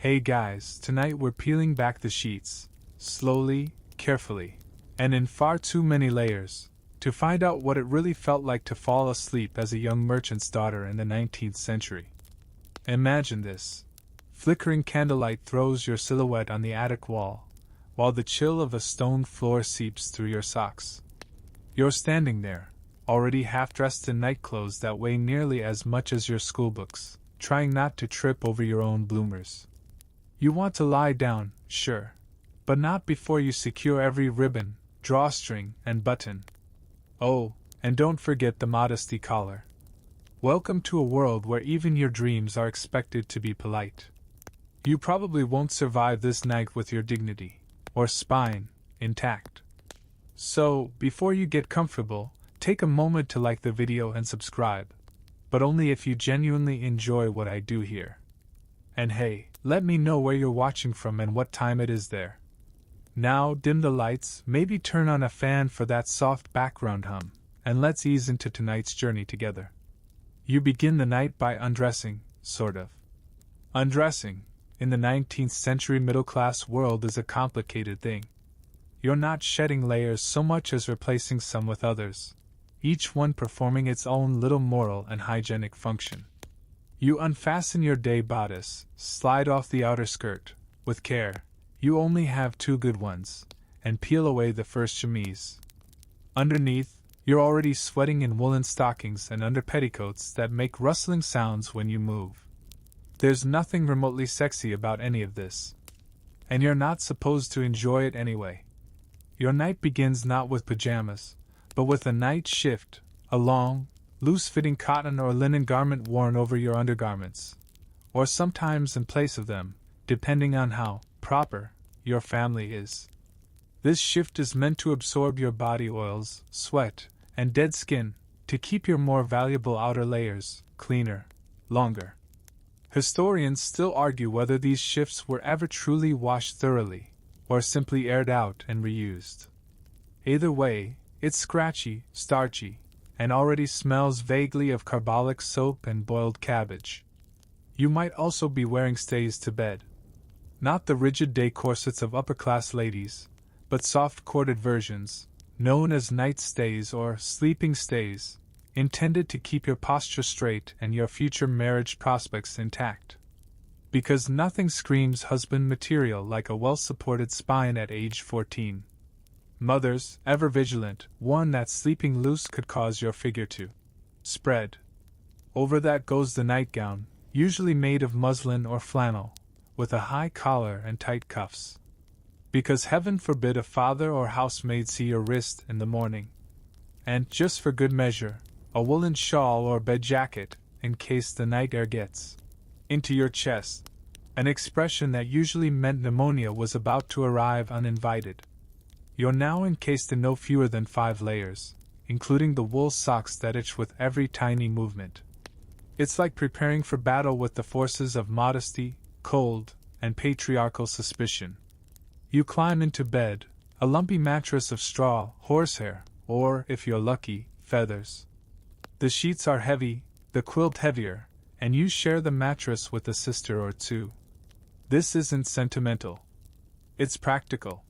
Hey guys, tonight we're peeling back the sheets, slowly, carefully, and in far too many layers, to find out what it really felt like to fall asleep as a young merchant's daughter in the 19th century. Imagine this. Flickering candlelight throws your silhouette on the attic wall, while the chill of a stone floor seeps through your socks. You're standing there, already half-dressed in nightclothes that weigh nearly as much as your schoolbooks, trying not to trip over your own bloomers. You want to lie down, sure, but not before you secure every ribbon, drawstring, and button. Oh, and don't forget the modesty collar. Welcome to a world where even your dreams are expected to be polite. You probably won't survive this night with your dignity, or spine, intact. So, before you get comfortable, take a moment to like the video and subscribe, but only if you genuinely enjoy what I do here. And hey, let me know where you're watching from and what time it is there. Now dim the lights, maybe turn on a fan for that soft background hum, and let's ease into tonight's journey together. You begin the night by undressing, sort of. Undressing, in the 19th century middle-class world, is a complicated thing. You're not shedding layers so much as replacing some with others, each one performing its own little moral and hygienic function. You unfasten your day bodice, slide off the outer skirt, with care. You only have two good ones, and peel away the first chemise. Underneath, you're already sweating in woolen stockings and under petticoats that make rustling sounds when you move. There's nothing remotely sexy about any of this. And you're not supposed to enjoy it anyway. Your night begins not with pajamas, but with a night shift, a long, loose-fitting cotton or linen garment worn over your undergarments, or sometimes in place of them, depending on how proper your family is. This shift is meant to absorb your body oils, sweat, and dead skin, to keep your more valuable outer layers cleaner, longer. Historians still argue whether these shifts were ever truly washed thoroughly, or simply aired out and reused. Either way, it's scratchy, starchy, and already smells vaguely of carbolic soap and boiled cabbage. You might also be wearing stays to bed. Not the rigid day corsets of upper-class ladies, but soft corded versions, known as night stays or sleeping stays, intended to keep your posture straight and your future marriage prospects intact. Because nothing screams husband material like a well-supported spine at age 14. Mothers, ever vigilant, warn that sleeping loose could cause your figure to spread. Over that goes the nightgown, usually made of muslin or flannel, with a high collar and tight cuffs. Because heaven forbid a father or housemaid see your wrist in the morning. And, just for good measure, a woolen shawl or bed jacket, in case the night air gets into your chest, an expression that usually meant pneumonia was about to arrive uninvited. You're now encased in no fewer than 5 layers, including the wool socks that itch with every tiny movement. It's like preparing for battle with the forces of modesty, cold, and patriarchal suspicion. You climb into bed, a lumpy mattress of straw, horsehair, or, if you're lucky, feathers. The sheets are heavy, the quilt heavier, and you share the mattress with a sister or two. This isn't sentimental. It's practical.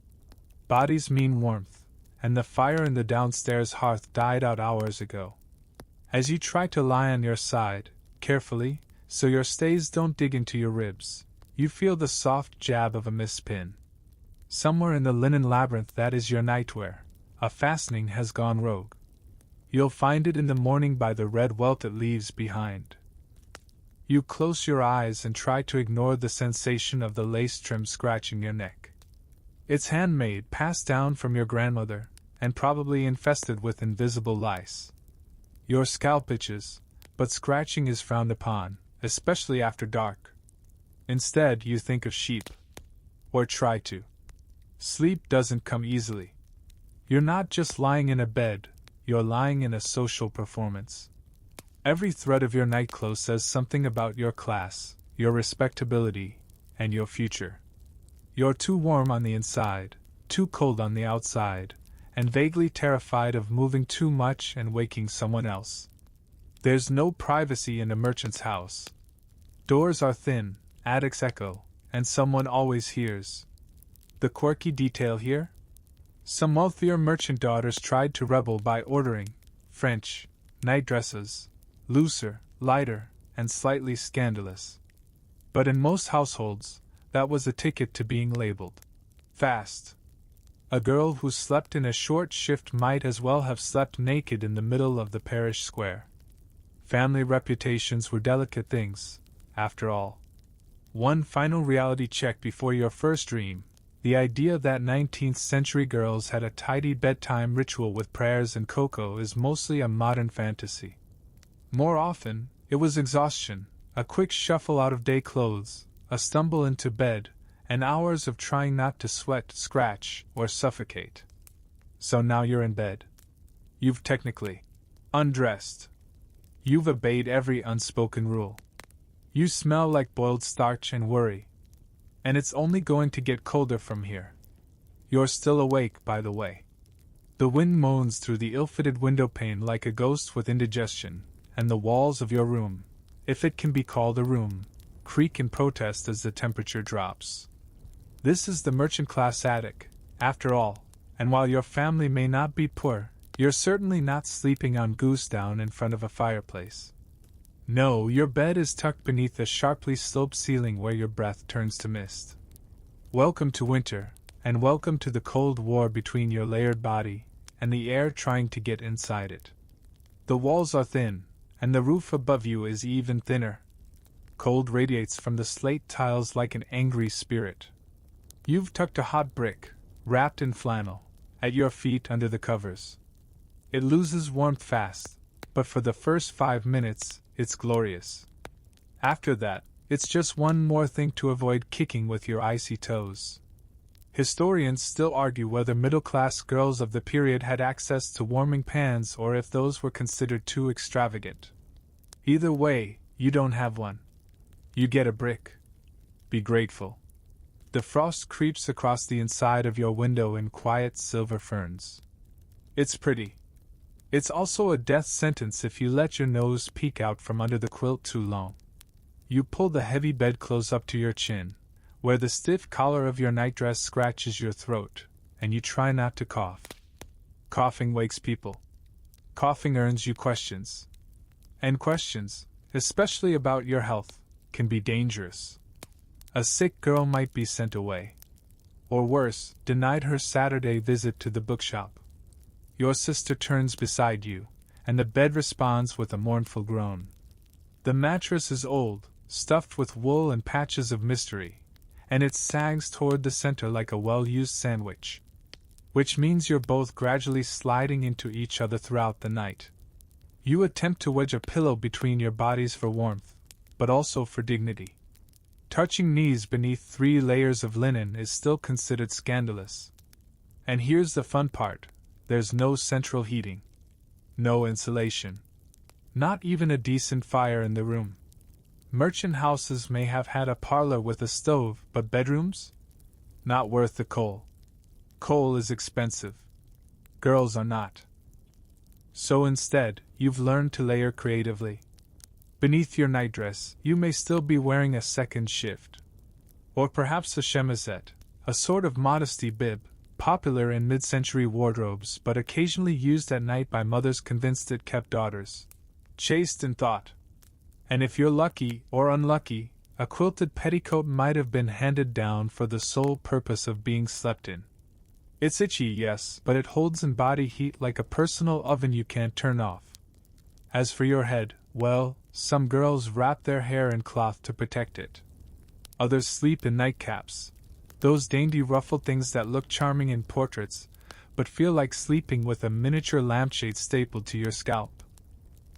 Bodies mean warmth, and the fire in the downstairs hearth died out hours ago. As you try to lie on your side, carefully, so your stays don't dig into your ribs, you feel the soft jab of a missed pin. Somewhere in the linen labyrinth that is your nightwear, a fastening has gone rogue. You'll find it in the morning by the red welt it leaves behind. You close your eyes and try to ignore the sensation of the lace trim scratching your neck. It's handmade, passed down from your grandmother, and probably infested with invisible lice. Your scalp itches, but scratching is frowned upon, especially after dark. Instead, you think of sheep. Or try to. Sleep doesn't come easily. You're not just lying in a bed, you're lying in a social performance. Every thread of your nightclothes says something about your class, your respectability, and your future. You're too warm on the inside, too cold on the outside, and vaguely terrified of moving too much and waking someone else. There's no privacy in a merchant's house. Doors are thin, attics echo, and someone always hears. The quirky detail here? Some wealthier merchant daughters tried to rebel by ordering French nightdresses, looser, lighter, and slightly scandalous. But in most households, that was a ticket to being labeled fast. A girl who slept in a short shift might as well have slept naked in the middle of the parish square. Family reputations were delicate things, after all. One final reality check before your first dream. The idea that 19th century girls had a tidy bedtime ritual with prayers and cocoa is mostly a modern fantasy. More often, it was exhaustion, a quick shuffle out of day clothes, a stumble into bed, and hours of trying not to sweat, scratch, or suffocate. So now you're in bed. You've technically undressed. You've obeyed every unspoken rule. You smell like boiled starch and worry. And it's only going to get colder from here. You're still awake, by the way. The wind moans through the ill-fitted window pane like a ghost with indigestion, and the walls of your room, if it can be called a room, creak in protest as the temperature drops. This is the merchant class attic, after all, and while your family may not be poor, you're certainly not sleeping on goose down in front of a fireplace. No, your bed is tucked beneath a sharply sloped ceiling where your breath turns to mist. Welcome to winter, and welcome to the cold war between your layered body and the air trying to get inside it. The walls are thin, and the roof above you is even thinner. Cold radiates from the slate tiles like an angry spirit. You've tucked a hot brick, wrapped in flannel, at your feet under the covers. It loses warmth fast, but for the first 5 minutes, it's glorious. After that, it's just one more thing to avoid kicking with your icy toes. Historians still argue whether middle-class girls of the period had access to warming pans or if those were considered too extravagant. Either way, you don't have one. You get a brick. Be grateful. The frost creeps across the inside of your window in quiet silver ferns. It's pretty. It's also a death sentence if you let your nose peek out from under the quilt too long. You pull the heavy bedclothes up to your chin, where the stiff collar of your nightdress scratches your throat, and you try not to cough. Coughing wakes people. Coughing earns you questions. And questions, especially about your health, can be dangerous. A sick girl might be sent away. Or worse, denied her Saturday visit to the bookshop. Your sister turns beside you, and the bed responds with a mournful groan. The mattress is old, stuffed with wool and patches of mystery, and it sags toward the center like a well-used sandwich. Which means you're both gradually sliding into each other throughout the night. You attempt to wedge a pillow between your bodies for warmth, but also for dignity. Touching knees beneath 3 layers of linen is still considered scandalous. And here's the fun part. There's no central heating. No insulation. Not even a decent fire in the room. Merchant houses may have had a parlor with a stove, but bedrooms? Not worth the coal. Coal is expensive. Girls are not. So instead, you've learned to layer creatively. Beneath your nightdress, you may still be wearing a second shift. Or perhaps a chemisette, a sort of modesty bib, popular in mid-century wardrobes but occasionally used at night by mothers convinced it kept daughters chaste in thought. And if you're lucky or unlucky, a quilted petticoat might have been handed down for the sole purpose of being slept in. It's itchy, yes, but it holds in body heat like a personal oven you can't turn off. As for your head, well, some girls wrap their hair in cloth to protect it. Others sleep in nightcaps. Those dainty ruffled things that look charming in portraits, but feel like sleeping with a miniature lampshade stapled to your scalp.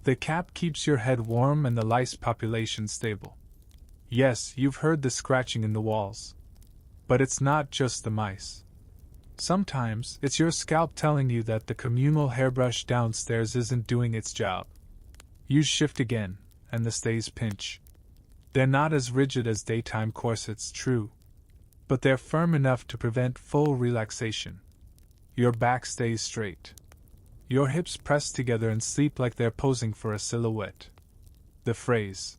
The cap keeps your head warm and the lice population stable. Yes, you've heard the scratching in the walls. But it's not just the mice. Sometimes, it's your scalp telling you that the communal hairbrush downstairs isn't doing its job. You shift again, and the stays pinch. They're not as rigid as daytime corsets, true, but they're firm enough to prevent full relaxation. Your back stays straight. Your hips press together and sleep like they're posing for a silhouette. The phrase,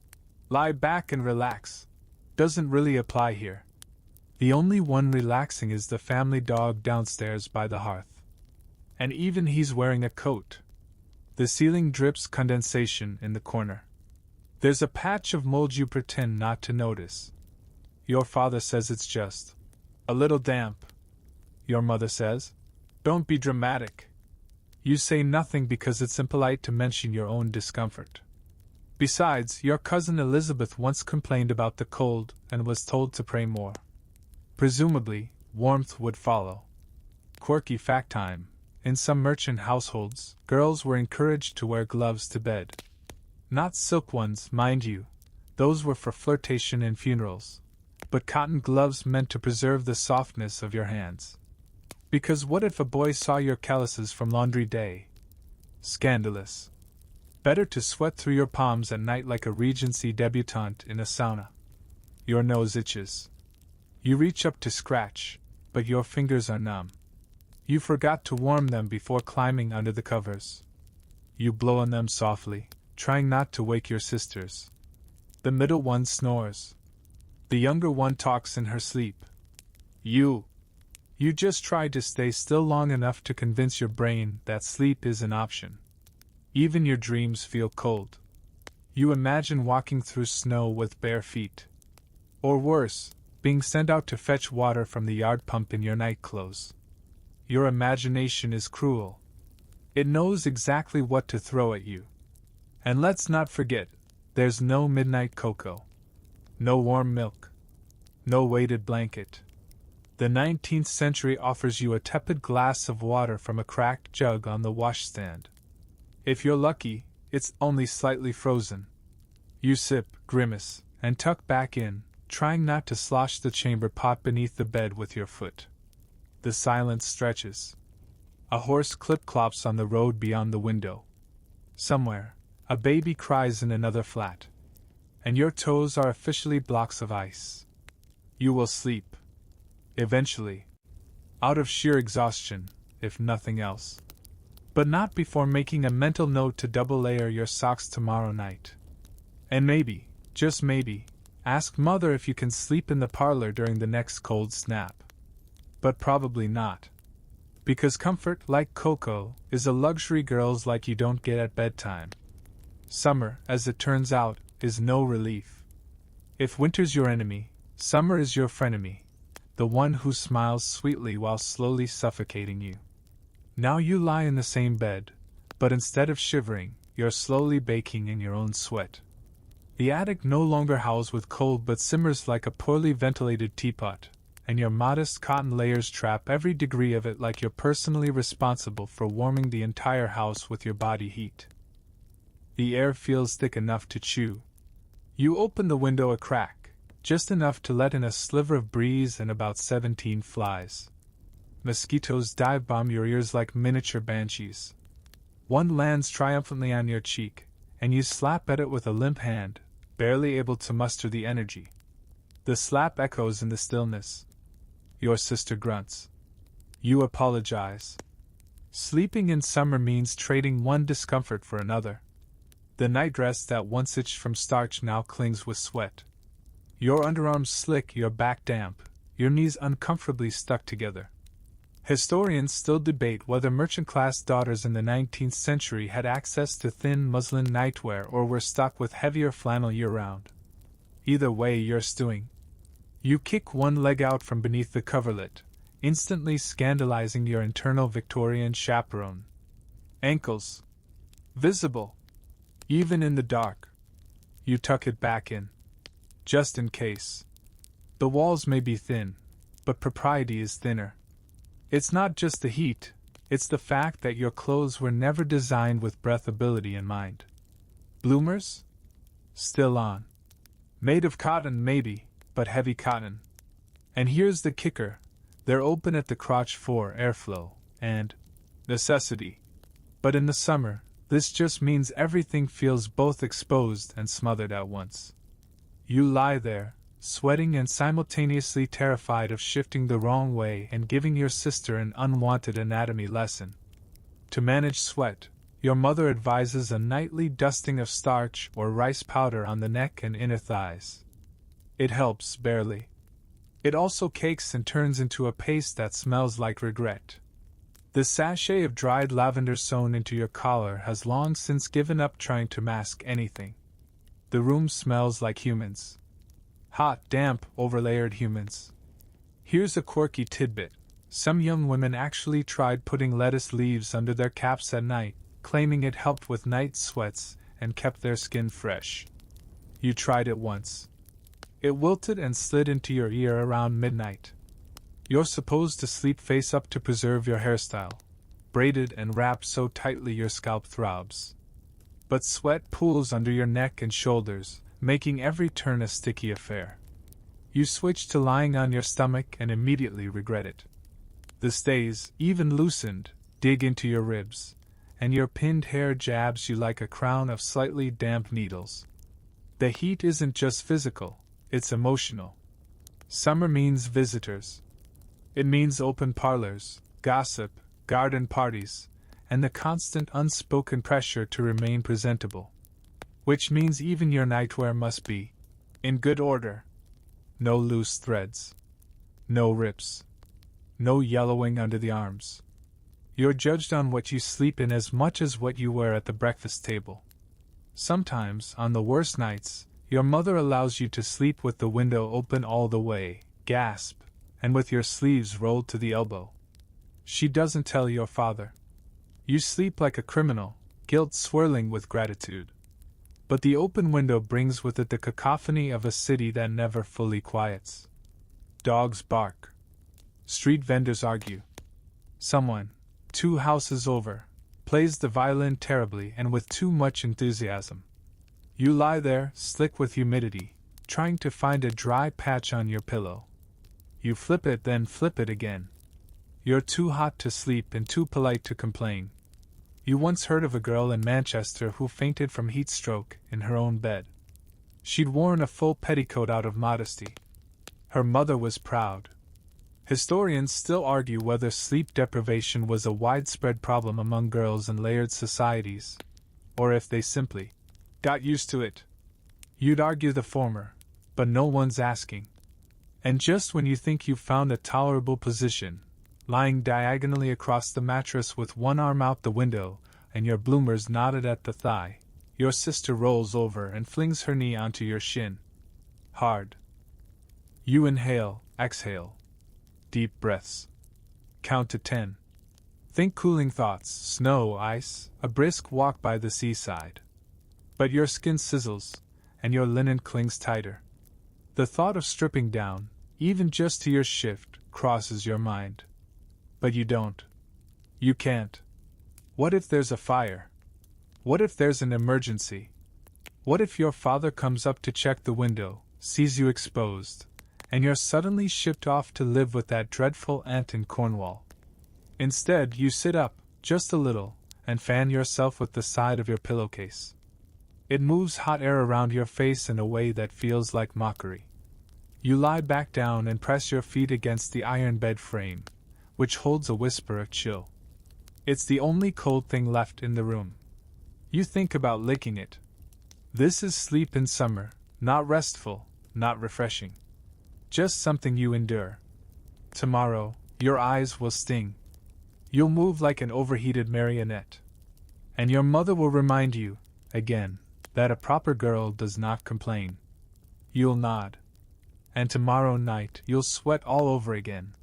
"lie back and relax," doesn't really apply here. The only one relaxing is the family dog downstairs by the hearth. And even he's wearing a coat. The ceiling drips condensation in the corner. There's a patch of mold you pretend not to notice. Your father says it's just a little damp. Your mother says, "Don't be dramatic." You say nothing because it's impolite to mention your own discomfort. Besides, your cousin Elizabeth once complained about the cold and was told to pray more. Presumably, warmth would follow. Quirky fact time: in some merchant households, girls were encouraged to wear gloves to bed. Not silk ones, mind you, those were for flirtation and funerals, but cotton gloves meant to preserve the softness of your hands. Because what if a boy saw your calluses from laundry day? Scandalous. Better to sweat through your palms at night like a Regency debutante in a sauna. Your nose itches. You reach up to scratch, but your fingers are numb. You forgot to warm them before climbing under the covers. You blow on them softly, trying not to wake your sisters. The middle one snores. The younger one talks in her sleep. You just try to stay still long enough to convince your brain that sleep is an option. Even your dreams feel cold. You imagine walking through snow with bare feet. Or worse, being sent out to fetch water from the yard pump in your nightclothes. Your imagination is cruel. It knows exactly what to throw at you. And let's not forget, there's no midnight cocoa. No warm milk. No weighted blanket. The 19th century offers you a tepid glass of water from a cracked jug on the washstand. If you're lucky, it's only slightly frozen. You sip, grimace, and tuck back in, trying not to slosh the chamber pot beneath the bed with your foot. The silence stretches. A horse clip-clops on the road beyond the window. Somewhere, a baby cries in another flat. And your toes are officially blocks of ice. You will sleep. Eventually. Out of sheer exhaustion, if nothing else. But not before making a mental note to double layer your socks tomorrow night. And maybe, just maybe, ask Mother if you can sleep in the parlor during the next cold snap. But probably not. Because comfort, like cocoa, is a luxury girls like you don't get at bedtime. Summer, as it turns out, is no relief. If winter's your enemy, summer is your frenemy, the one who smiles sweetly while slowly suffocating you. Now you lie in the same bed, but instead of shivering, you're slowly baking in your own sweat. The attic no longer howls with cold but simmers like a poorly ventilated teapot, and your modest cotton layers trap every degree of it like you're personally responsible for warming the entire house with your body heat. The air feels thick enough to chew. You open the window a crack, just enough to let in a sliver of breeze and about 17 flies. Mosquitoes dive bomb your ears like miniature banshees. One lands triumphantly on your cheek, and you slap at it with a limp hand, barely able to muster the energy. The slap echoes in the stillness. Your sister grunts. You apologize. Sleeping in summer means trading one discomfort for another. The nightdress that once itched from starch now clings with sweat. Your underarms slick, your back damp, your knees uncomfortably stuck together. Historians still debate whether merchant-class daughters in the 19th century had access to thin muslin nightwear or were stuck with heavier flannel year-round. Either way, you're stewing. You kick one leg out from beneath the coverlet, instantly scandalizing your internal Victorian chaperone. Ankles. Visible. Even in the dark. You tuck it back in. Just in case. The walls may be thin, but propriety is thinner. It's not just the heat, it's the fact that your clothes were never designed with breathability in mind. Bloomers? Still on. Made of cotton maybe, but heavy cotton. And here's the kicker, they're open at the crotch for airflow and necessity. But in the summer, this just means everything feels both exposed and smothered at once. You lie there, sweating and simultaneously terrified of shifting the wrong way and giving your sister an unwanted anatomy lesson. To manage sweat, your mother advises a nightly dusting of starch or rice powder on the neck and inner thighs. It helps barely. It also cakes and turns into a paste that smells like regret. The sachet of dried lavender sewn into your collar has long since given up trying to mask anything. The room smells like humans. Hot, damp, overlayered humans. Here's a quirky tidbit. Some young women actually tried putting lettuce leaves under their caps at night, claiming it helped with night sweats and kept their skin fresh. You tried it once. It wilted and slid into your ear around midnight. You're supposed to sleep face up to preserve your hairstyle, braided and wrapped so tightly your scalp throbs. But sweat pools under your neck and shoulders, making every turn a sticky affair. You switch to lying on your stomach and immediately regret it. The stays, even loosened, dig into your ribs, and your pinned hair jabs you like a crown of slightly damp needles. The heat isn't just physical, it's emotional. Summer means visitors. It means open parlors, gossip, garden parties, and the constant unspoken pressure to remain presentable. Which means even your nightwear must be in good order. No loose threads. No rips. No yellowing under the arms. You're judged on what you sleep in as much as what you wear at the breakfast table. Sometimes, on the worst nights, your mother allows you to sleep with the window open all the way, gasp, and with your sleeves rolled to the elbow. She doesn't tell your father. You sleep like a criminal, guilt swirling with gratitude. But the open window brings with it the cacophony of a city that never fully quiets. Dogs bark. Street vendors argue. Someone, 2 houses over, plays the violin terribly and with too much enthusiasm. You lie there, slick with humidity, trying to find a dry patch on your pillow. You flip it, then flip it again. You're too hot to sleep and too polite to complain. You once heard of a girl in Manchester who fainted from heat stroke in her own bed. She'd worn a full petticoat out of modesty. Her mother was proud. Historians still argue whether sleep deprivation was a widespread problem among girls in layered societies, or if they simply got used to it. You'd argue the former, but no one's asking. And just when you think you've found a tolerable position, lying diagonally across the mattress with one arm out the window and your bloomers knotted at the thigh, your sister rolls over and flings her knee onto your shin. Hard. You inhale, exhale. Deep breaths. Count to 10. Think cooling thoughts, snow, ice, a brisk walk by the seaside. But your skin sizzles, and your linen clings tighter. The thought of stripping down, even just to your shift, crosses your mind. But you don't. You can't. What if there's a fire? What if there's an emergency? What if your father comes up to check the window, sees you exposed, and you're suddenly shipped off to live with that dreadful aunt in Cornwall? Instead, you sit up, just a little, and fan yourself with the side of your pillowcase. It moves hot air around your face in a way that feels like mockery. You lie back down and press your feet against the iron bed frame, which holds a whisper of chill. It's the only cold thing left in the room. You think about licking it. This is sleep in summer, not restful, not refreshing. Just something you endure. Tomorrow, your eyes will sting. You'll move like an overheated marionette. And your mother will remind you, again, that a proper girl does not complain. You'll nod. And tomorrow night you'll sweat all over again.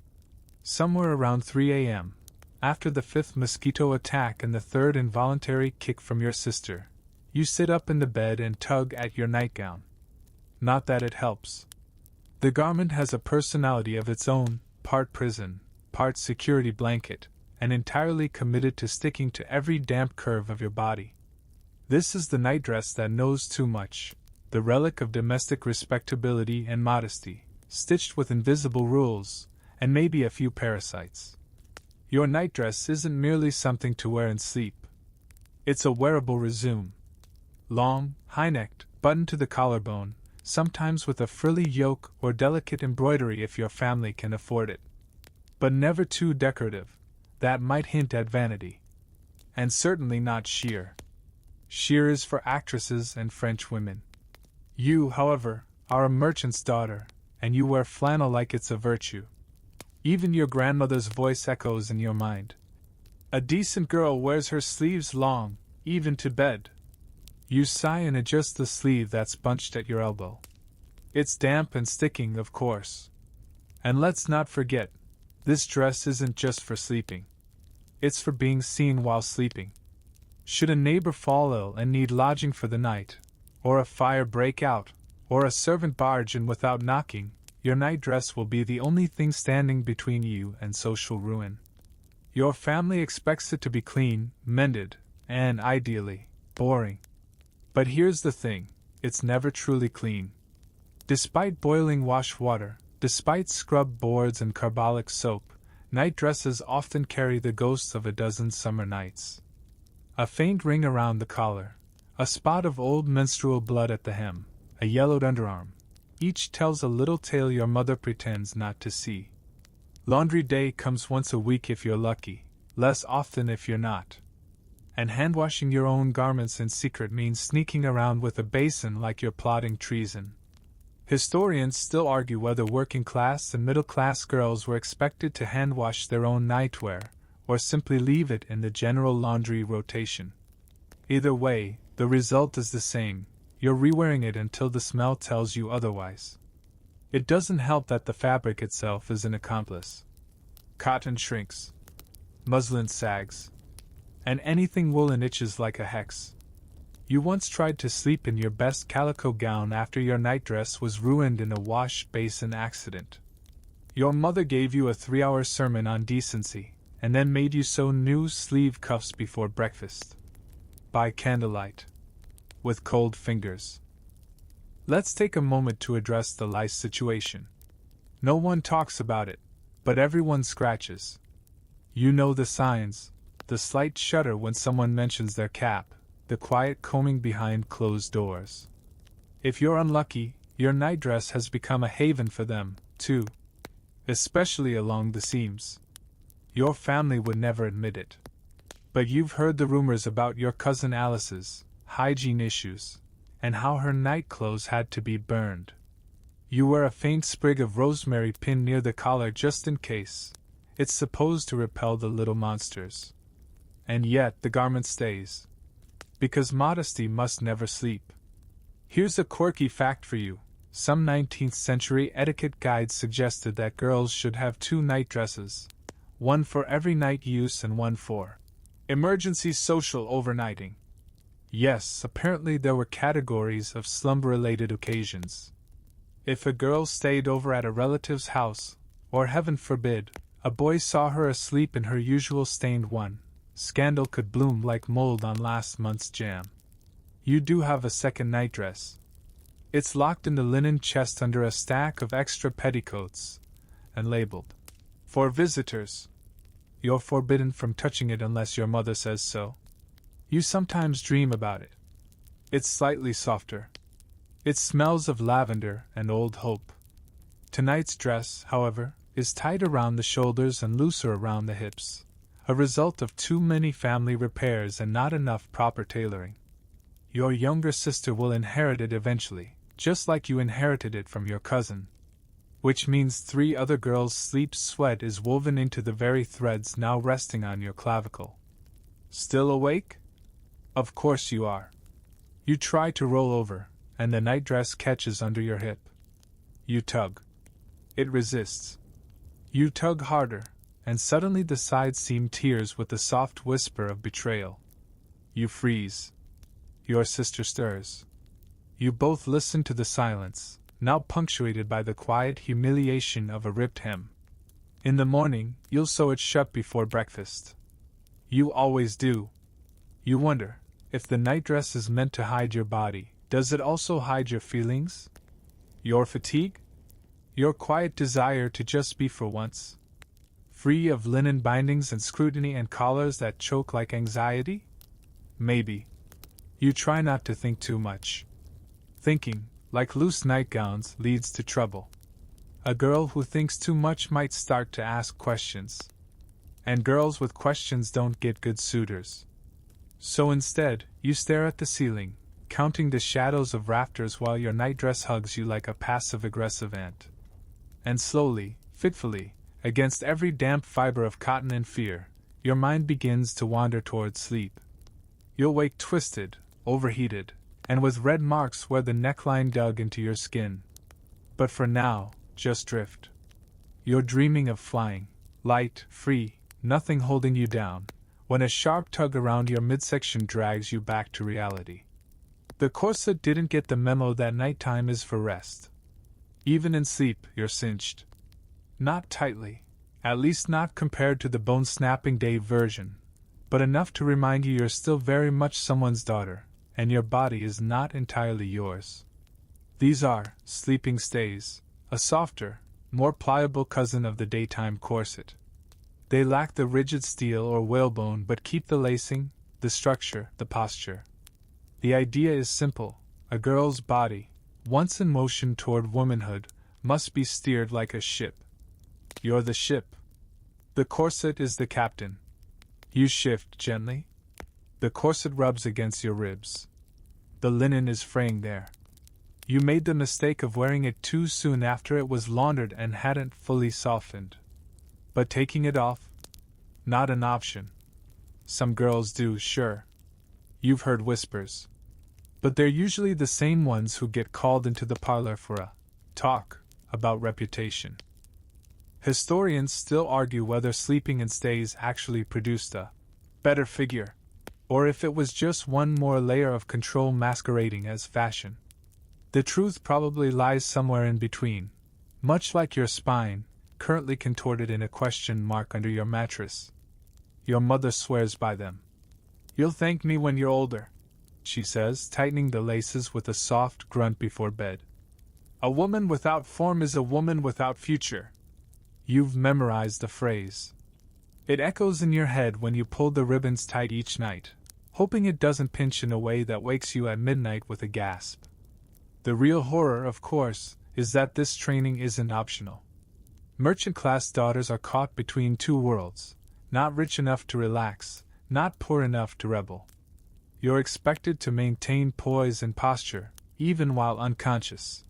Somewhere around 3 a.m., after the 5th mosquito attack and the 3rd involuntary kick from your sister, you sit up in the bed and tug at your nightgown. Not that it helps. The garment has a personality of its own, part prison, part security blanket, and entirely committed to sticking to every damp curve of your body. This is the nightdress that knows too much, the relic of domestic respectability and modesty, stitched with invisible rules, and maybe a few parasites. Your nightdress isn't merely something to wear and sleep. It's a wearable resume. Long, high-necked, buttoned to the collarbone, sometimes with a frilly yoke or delicate embroidery if your family can afford it. But never too decorative, that might hint at vanity. And certainly not sheer. Sheer is for actresses and French women. You, however, are a merchant's daughter, and you wear flannel like it's a virtue. Even your grandmother's voice echoes in your mind. A decent girl wears her sleeves long, even to bed. You sigh and adjust the sleeve that's bunched at your elbow. It's damp and sticking, of course. And let's not forget, this dress isn't just for sleeping. It's for being seen while sleeping. Should a neighbor fall ill and need lodging for the night, or a fire break out, or a servant barge in without knocking, your nightdress will be the only thing standing between you and social ruin. Your family expects it to be clean, mended, and, ideally, boring. But here's the thing, it's never truly clean. Despite boiling wash water, despite scrub boards and carbolic soap, nightdresses often carry the ghosts of a dozen summer nights. A faint ring around the collar, a spot of old menstrual blood at the hem, a yellowed underarm, each tells a little tale your mother pretends not to see. Laundry day comes once a week if you're lucky, less often if you're not. And hand-washing your own garments in secret means sneaking around with a basin like you're plotting treason. Historians still argue whether working-class and middle-class girls were expected to hand-wash their own nightwear, or simply leave it in the general laundry rotation. Either way, the result is the same, you're rewearing it until the smell tells you otherwise. It doesn't help that the fabric itself is an accomplice. Cotton shrinks. Muslin sags. And anything woolen itches like a hex. You once tried to sleep in your best calico gown after your nightdress was ruined in a wash basin accident. Your mother gave you a 3-hour sermon on decency, and then made you sew new sleeve cuffs before breakfast. By candlelight. With cold fingers. Let's take a moment to address the lice situation. No one talks about it, but everyone scratches. You know the signs, the slight shudder when someone mentions their cap, the quiet combing behind closed doors. If you're unlucky, your nightdress has become a haven for them, too. Especially along the seams. Your family would never admit it. But you've heard the rumors about your cousin Alice's hygiene issues, and how her night clothes had to be burned. You wear a faint sprig of rosemary pinned near the collar just in case. It's supposed to repel the little monsters. And yet the garment stays. Because modesty must never sleep. Here's a quirky fact for you. Some 19th century etiquette guides suggested that girls should have 2 nightdresses, one for every night use and one for emergency social overnighting. Yes, apparently there were categories of slumber-related occasions. If a girl stayed over at a relative's house, or heaven forbid, a boy saw her asleep in her usual stained one, scandal could bloom like mold on last month's jam. You do have a second nightdress. It's locked in the linen chest under a stack of extra petticoats, and labeled, "For visitors." You're forbidden from touching it unless your mother says so. You sometimes dream about it. It's slightly softer. It smells of lavender and old hope. Tonight's dress, however, is tight around the shoulders and looser around the hips, a result of too many family repairs and not enough proper tailoring. Your younger sister will inherit it eventually, just like you inherited it from your cousin. Which means 3 other girls' sleep sweat is woven into the very threads now resting on your clavicle. Still awake? Of course you are. You try to roll over, and the nightdress catches under your hip. You tug. It resists. You tug harder, and suddenly the sides seem tears with the soft whisper of betrayal. You freeze. Your sister stirs. You both listen to the silence, now punctuated by the quiet humiliation of a ripped hem. In the morning, you'll sew it shut before breakfast. You always do. You wonder, if the nightdress is meant to hide your body, does it also hide your feelings? Your fatigue? Your quiet desire to just be for once? Free of linen bindings and scrutiny and collars that choke like anxiety? Maybe. You try not to think too much. Thinking, like loose nightgowns, leads to trouble. A girl who thinks too much might start to ask questions. And girls with questions don't get good suitors. So instead, you stare at the ceiling, counting the shadows of rafters while your nightdress hugs you like a passive-aggressive ant. And slowly, fitfully, against every damp fiber of cotton and fear, your mind begins to wander towards sleep. You'll wake twisted, overheated, and with red marks where the neckline dug into your skin. But for now, just drift. You're dreaming of flying, light, free, nothing holding you down, when a sharp tug around your midsection drags you back to reality. The corset didn't get the memo that nighttime is for rest. Even in sleep, you're cinched. Not tightly, at least not compared to the bone-snapping day version, but enough to remind you you're still very much someone's daughter, and your body is not entirely yours. These are sleeping stays, a softer, more pliable cousin of the daytime corset. They lack the rigid steel or whalebone but keep the lacing, the structure, the posture. The idea is simple: a girl's body, once in motion toward womanhood, must be steered like a ship. You're the ship. The corset is the captain. You shift gently. The corset rubs against your ribs. The linen is fraying there. You made the mistake of wearing it too soon after it was laundered and hadn't fully softened. But taking it off? Not an option. Some girls do, sure. You've heard whispers. But they're usually the same ones who get called into the parlor for a talk about reputation. Historians still argue whether sleeping in stays actually produced a better figure, or if it was just one more layer of control masquerading as fashion. The truth probably lies somewhere in between, much like your spine, currently contorted in a question mark under your mattress. Your mother swears by them. "You'll thank me when you're older," she says, tightening the laces with a soft grunt before bed. "A woman without form is a woman without future." You've memorized the phrase. It echoes in your head when you pull the ribbons tight each night, hoping it doesn't pinch in a way that wakes you at midnight with a gasp. The real horror, of course, is that this training isn't optional. Merchant-class daughters are caught between two worlds, not rich enough to relax, not poor enough to rebel. You're expected to maintain poise and posture, even while unconscious.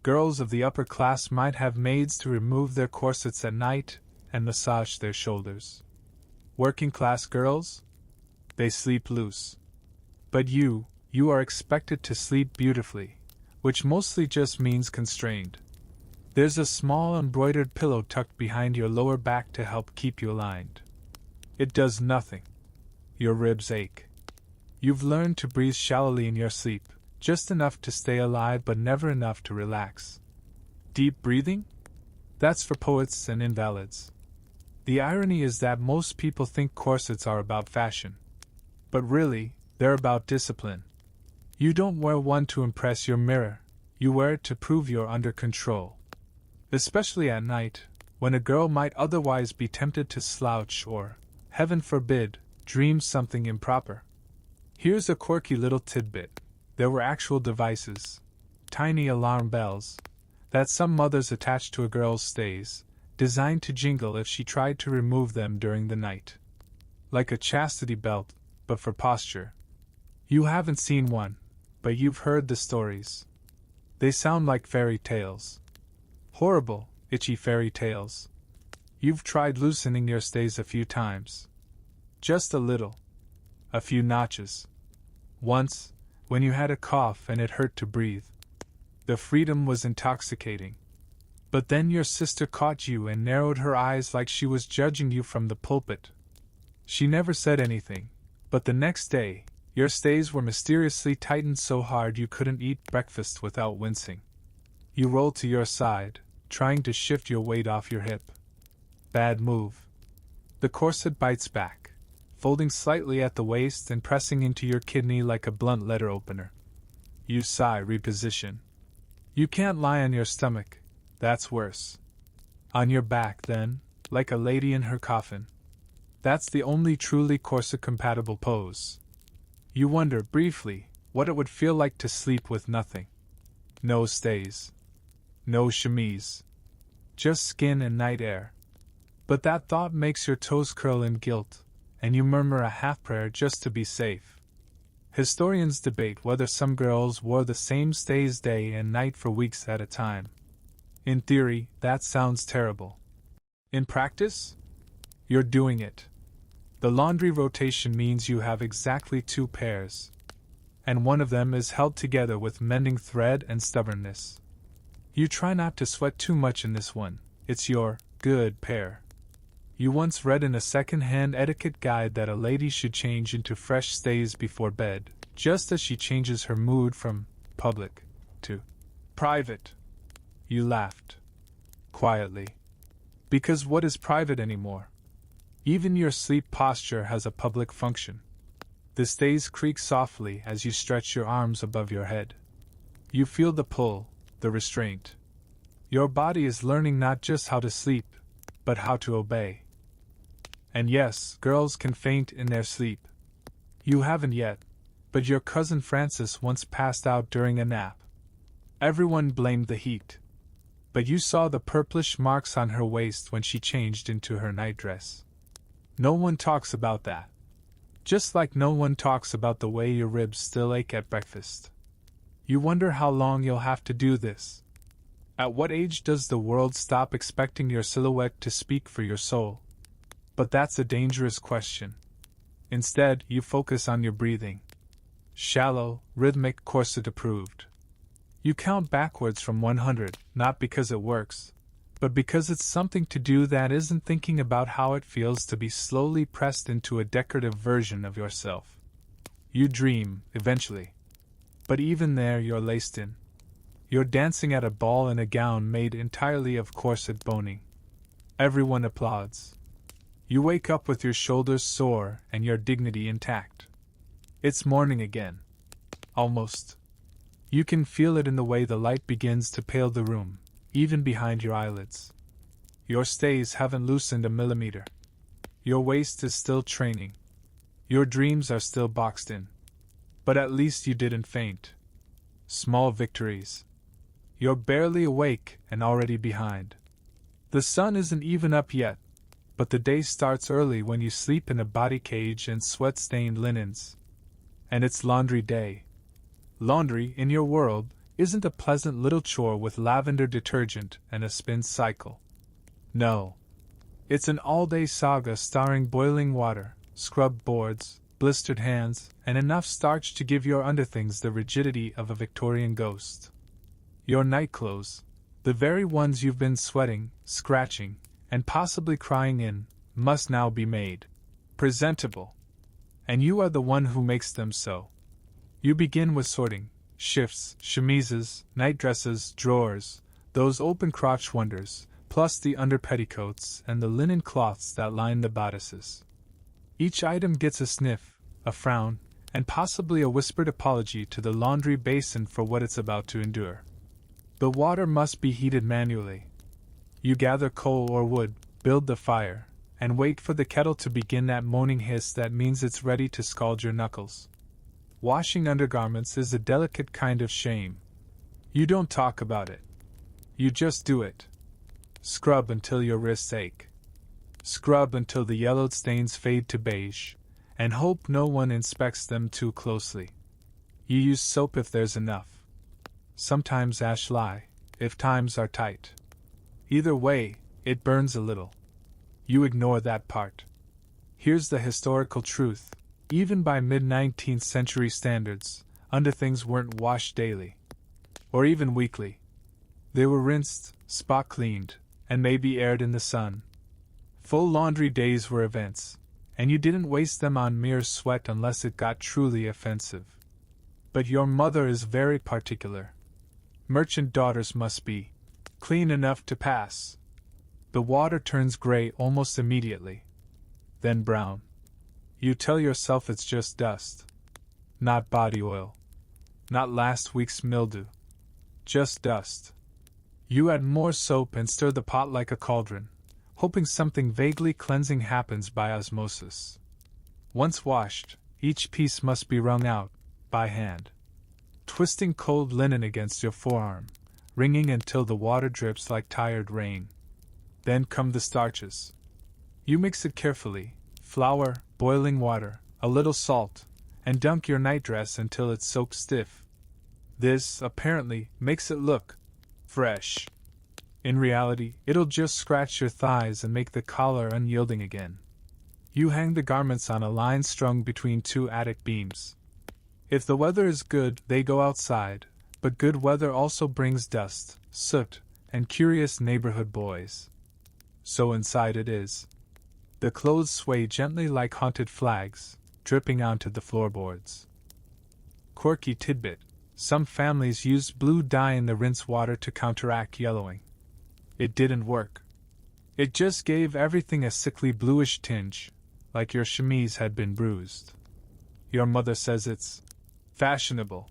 Girls of the upper class might have maids to remove their corsets at night and massage their shoulders. Working-class girls? They sleep loose. But you are expected to sleep beautifully, which mostly just means constrained. There's a small embroidered pillow tucked behind your lower back to help keep you aligned. It does nothing. Your ribs ache. You've learned to breathe shallowly in your sleep, just enough to stay alive but never enough to relax. Deep breathing? That's for poets and invalids. The irony is that most people think corsets are about fashion. But really, they're about discipline. You don't wear one to impress your mirror, you wear it to prove you're under control. Especially at night, when a girl might otherwise be tempted to slouch or, heaven forbid, dream something improper. Here's a quirky little tidbit. There were actual devices, tiny alarm bells, that some mothers attached to a girl's stays, designed to jingle if she tried to remove them during the night. Like a chastity belt, but for posture. You haven't seen one, but you've heard the stories. They sound like fairy tales. Horrible, itchy fairy tales. You've tried loosening your stays a few times. Just a little. A few notches. Once, when you had a cough and it hurt to breathe. The freedom was intoxicating. But then your sister caught you and narrowed her eyes like she was judging you from the pulpit. She never said anything, but the next day, your stays were mysteriously tightened so hard you couldn't eat breakfast without wincing. You rolled to your side, trying to shift your weight off your hip. Bad move. The corset bites back, folding slightly at the waist and pressing into your kidney like a blunt letter opener. You sigh, reposition. You can't lie on your stomach, that's worse. On your back, then, like a lady in her coffin. That's the only truly corset-compatible pose. You wonder, briefly, what it would feel like to sleep with nothing. No stays. No chemise. Just skin and night air. But that thought makes your toes curl in guilt, and you murmur a half-prayer just to be safe. Historians debate whether some girls wore the same stays day and night for weeks at a time. In theory, that sounds terrible. In practice? You're doing it. The laundry rotation means you have exactly 2 pairs. And one of them is held together with mending thread and stubbornness. You try not to sweat too much in this one, it's your good pair. You once read in a second-hand etiquette guide that a lady should change into fresh stays before bed, just as she changes her mood from public to private. You laughed. Quietly. Because what is private anymore? Even your sleep posture has a public function. The stays creak softly as you stretch your arms above your head. You feel the pull, the restraint. Your body is learning not just how to sleep, but how to obey. And yes, girls can faint in their sleep. You haven't yet, but your cousin Frances once passed out during a nap. Everyone blamed the heat. But you saw the purplish marks on her waist when she changed into her nightdress. No one talks about that. Just like no one talks about the way your ribs still ache at breakfast. You wonder how long you'll have to do this. At what age does the world stop expecting your silhouette to speak for your soul? But that's a dangerous question. Instead, you focus on your breathing. Shallow, rhythmic, corset approved. You count backwards from 100, not because it works, but because it's something to do that isn't thinking about how it feels to be slowly pressed into a decorative version of yourself. You dream, eventually. But even there you're laced in. You're dancing at a ball in a gown made entirely of corset boning. Everyone applauds. You wake up with your shoulders sore and your dignity intact. It's morning again. Almost. You can feel it in the way the light begins to pale the room, even behind your eyelids. Your stays haven't loosened a millimeter. Your waist is still training. Your dreams are still boxed in. But at least you didn't faint. Small victories. You're barely awake and already behind. The sun isn't even up yet, but the day starts early when you sleep in a body cage and sweat-stained linens. And it's laundry day. Laundry, in your world, isn't a pleasant little chore with lavender detergent and a spin cycle. No. It's an all-day saga starring boiling water, scrubbed boards, blistered hands, and enough starch to give your underthings the rigidity of a Victorian ghost. Your nightclothes, the very ones you've been sweating, scratching, and possibly crying in, must now be made presentable. And you are the one who makes them so. You begin with sorting, shifts, chemises, nightdresses, drawers, those open crotch wonders, plus the underpetticoats and the linen cloths that line the bodices. Each item gets a sniff, a frown, and possibly a whispered apology to the laundry basin for what it's about to endure. The water must be heated manually. You gather coal or wood, build the fire, and wait for the kettle to begin that moaning hiss that means it's ready to scald your knuckles. Washing undergarments is a delicate kind of shame. You don't talk about it. You just do it. Scrub until your wrists ache. Scrub until the yellowed stains fade to beige, and hope no one inspects them too closely. You use soap if there's enough. Sometimes ash lye, if times are tight. Either way, it burns a little. You ignore that part. Here's the historical truth. Even by mid-19th century standards, underthings weren't washed daily. Or even weekly. They were rinsed, spot cleaned, and maybe aired in the sun. Full laundry days were events, and you didn't waste them on mere sweat unless it got truly offensive. But your mother is very particular. Merchant daughters must be clean enough to pass. The water turns gray almost immediately. Then brown. You tell yourself it's just dust. Not body oil. Not last week's mildew. Just dust. You add more soap and stir the pot like a cauldron, hoping something vaguely cleansing happens by osmosis. Once washed, each piece must be wrung out, by hand. Twisting cold linen against your forearm, wringing until the water drips like tired rain. Then come the starches. You mix it carefully, flour, boiling water, a little salt, and dunk your nightdress until it's soaked stiff. This, apparently, makes it look fresh. In reality, it'll just scratch your thighs and make the collar unyielding again. You hang the garments on a line strung between two attic beams. If the weather is good, they go outside, but good weather also brings dust, soot, and curious neighborhood boys. So inside it is. The clothes sway gently like haunted flags, dripping onto the floorboards. Quirky tidbit: some families used blue dye in the rinse water to counteract yellowing. It didn't work. It just gave everything a sickly bluish tinge, like your chemise had been bruised. Your mother says it's fashionable.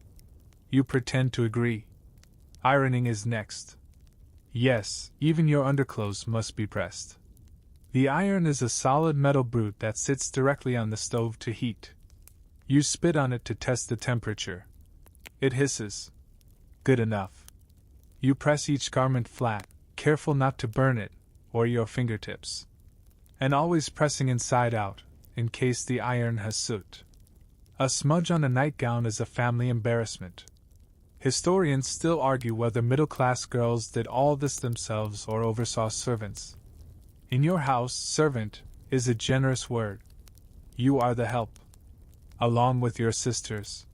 You pretend to agree. Ironing is next. Yes, even your underclothes must be pressed. The iron is a solid metal brute that sits directly on the stove to heat. You spit on it to test the temperature. It hisses. Good enough. You press each garment flat, careful not to burn it, or your fingertips. And always pressing inside out, in case the iron has soot. A smudge on a nightgown is a family embarrassment. Historians still argue whether middle-class girls did all this themselves or oversaw servants. In your house, servant is a generous word. You are the help. Along with your sisters.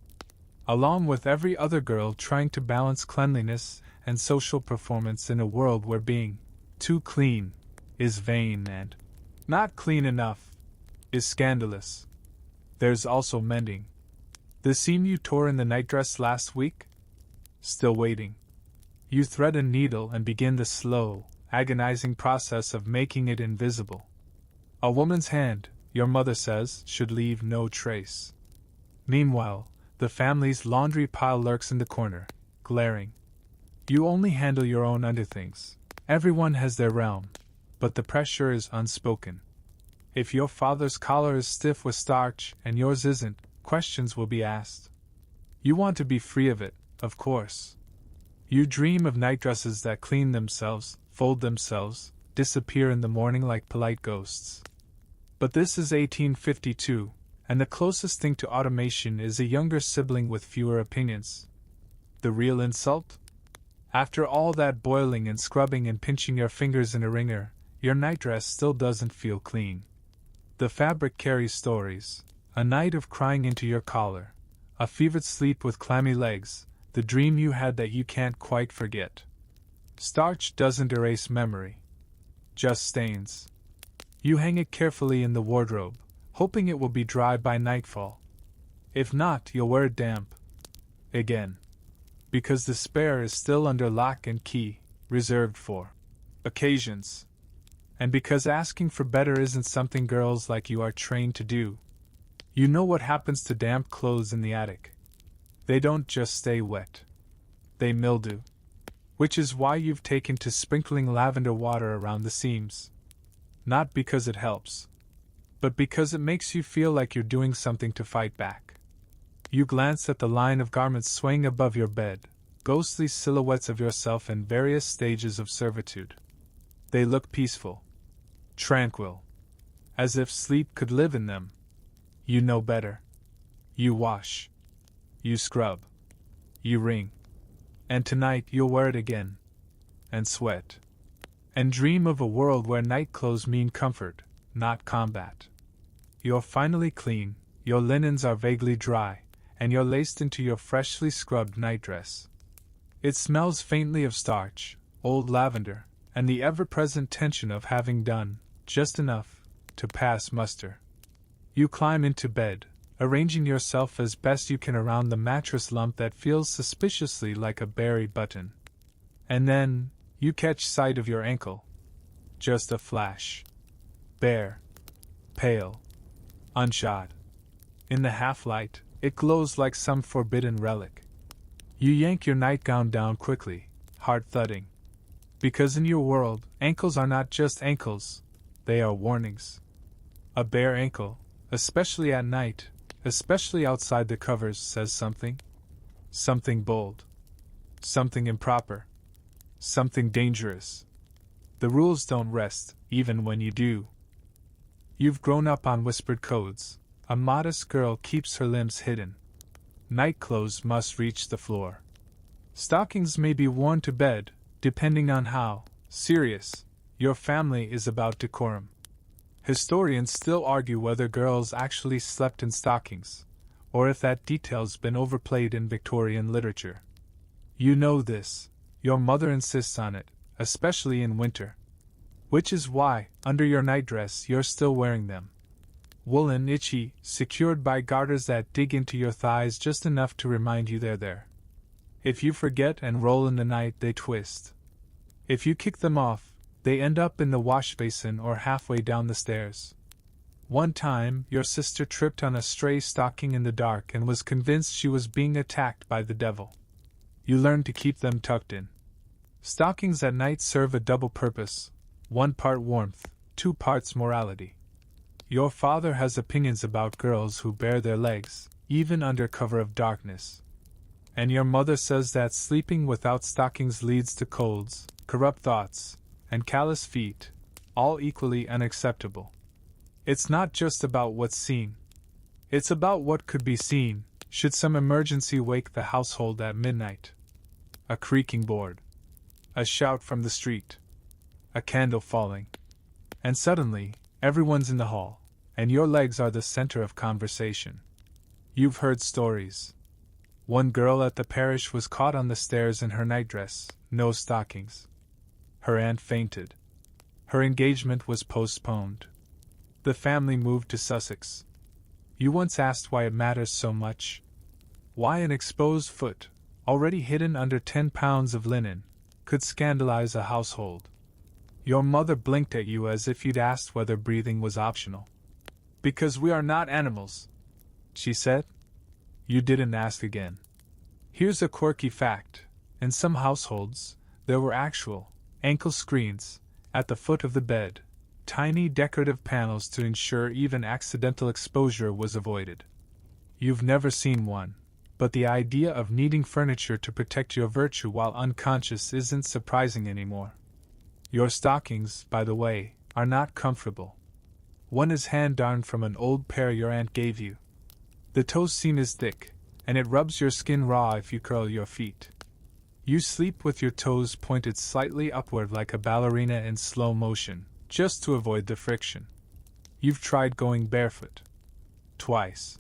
Along with every other girl trying to balance cleanliness and social performance in a world where being too clean is vain and not clean enough is scandalous. There's also mending. The seam you tore in the nightdress last week? Still waiting. You thread a needle and begin the slow, agonizing process of making it invisible. A woman's hand, your mother says, should leave no trace. Meanwhile, the family's laundry pile lurks in the corner, glaring. You only handle your own underthings. Everyone has their realm, but the pressure is unspoken. If your father's collar is stiff with starch and yours isn't, questions will be asked. You want to be free of it, of course. You dream of nightdresses that clean themselves, fold themselves, disappear in the morning like polite ghosts. But this is 1852, and the closest thing to automation is a younger sibling with fewer opinions. The real insult? After all that boiling and scrubbing and pinching your fingers in a wringer, your nightdress still doesn't feel clean. The fabric carries stories. A night of crying into your collar, a fevered sleep with clammy legs, the dream you had that you can't quite forget. Starch doesn't erase memory. Just stains. You hang it carefully in the wardrobe, hoping it will be dry by nightfall. If not, you'll wear it damp. Again. Because the spare is still under lock and key, reserved for occasions. And because asking for better isn't something girls like you are trained to do. You know what happens to damp clothes in the attic. They don't just stay wet. They mildew. Which is why you've taken to sprinkling lavender water around the seams. Not because it helps, but because it makes you feel like you're doing something to fight back. You glance at the line of garments swaying above your bed, ghostly silhouettes of yourself in various stages of servitude. They look peaceful, tranquil, as if sleep could live in them. You know better. You wash. You scrub. You wring. And tonight you'll wear it again. And sweat. And dream of a world where night clothes mean comfort, not combat. You're finally clean, your linens are vaguely dry, and you're laced into your freshly scrubbed nightdress. It smells faintly of starch, old lavender, and the ever-present tension of having done just enough to pass muster. You climb into bed, arranging yourself as best you can around the mattress lump that feels suspiciously like a berry button. And then, you catch sight of your ankle. Just a flash. Bare. Pale. Unshod. In the half-light, it glows like some forbidden relic. You yank your nightgown down quickly, heart thudding. Because in your world, ankles are not just ankles, they are warnings. A bare ankle, especially at night, especially outside the covers, says something. Something bold. Something improper. Something dangerous. The rules don't rest, even when you do. You've grown up on whispered codes. A modest girl keeps her limbs hidden. Night clothes must reach the floor. Stockings may be worn to bed, depending on how Serious. Your family is about decorum. Historians still argue whether girls actually slept in stockings, or if that detail's been overplayed in Victorian literature. You know this. Your mother insists on it, especially in winter. Which is why, under your nightdress, you're still wearing them. Woolen, itchy, secured by garters that dig into your thighs just enough to remind you they're there. If you forget and roll in the night, they twist. If you kick them off, they end up in the wash basin or halfway down the stairs. One time, your sister tripped on a stray stocking in the dark and was convinced she was being attacked by the devil. You learned to keep them tucked in. Stockings at night serve a double purpose, 1 part warmth, 2 parts morality. Your father has opinions about girls who bare their legs, even under cover of darkness. And your mother says that sleeping without stockings leads to colds, corrupt thoughts, and callous feet, all equally unacceptable. It's not just about what's seen. It's about what could be seen, should some emergency wake the household at midnight. A creaking board. A shout from the street. A candle falling. And suddenly, everyone's in the hall, and your legs are the center of conversation. You've heard stories. One girl at the parish was caught on the stairs in her nightdress, no stockings. Her aunt fainted. Her engagement was postponed. The family moved to Sussex. You once asked why it matters so much. Why an exposed foot, already hidden under 10 pounds of linen, could scandalize a household. Your mother blinked at you as if you'd asked whether breathing was optional. Because we are not animals, she said. You didn't ask again. Here's a quirky fact. In some households, there were actual ankle screens at the foot of the bed, tiny decorative panels to ensure even accidental exposure was avoided. You've never seen one, but the idea of needing furniture to protect your virtue while unconscious isn't surprising anymore. Your stockings, by the way, are not comfortable. One is hand-darned from an old pair your aunt gave you. The toe seam is thick, and it rubs your skin raw if you curl your feet. You sleep with your toes pointed slightly upward like a ballerina in slow motion, just to avoid the friction. You've tried going barefoot. Twice.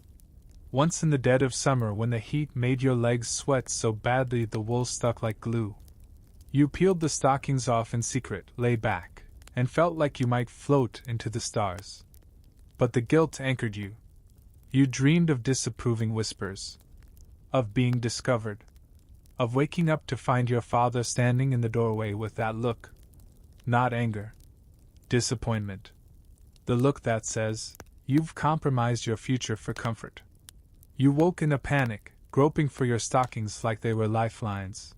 Once in the dead of summer when the heat made your legs sweat so badly the wool stuck like glue. You peeled the stockings off in secret, lay back, and felt like you might float into the stars. But the guilt anchored you. You dreamed of disapproving whispers. Of being discovered. Of waking up to find your father standing in the doorway with that look. Not anger. Disappointment. The look that says, you've compromised your future for comfort. You woke in a panic, groping for your stockings like they were lifelines.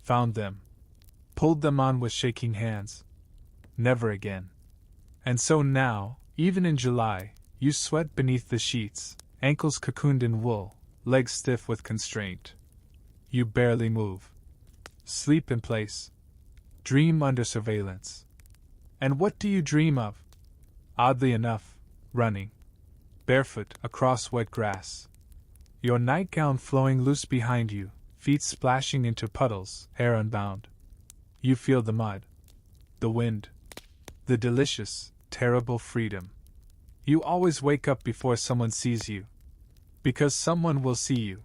Found them. Pulled them on with shaking hands. Never again. And so now, even in July, you sweat beneath the sheets, ankles cocooned in wool, legs stiff with constraint. You barely move. Sleep in place. Dream under surveillance. And what do you dream of? Oddly enough, running. Barefoot across wet grass. Your nightgown flowing loose behind you, feet splashing into puddles, hair unbound. You feel the mud. The wind. The delicious, terrible freedom. You always wake up before someone sees you. Because someone will see you.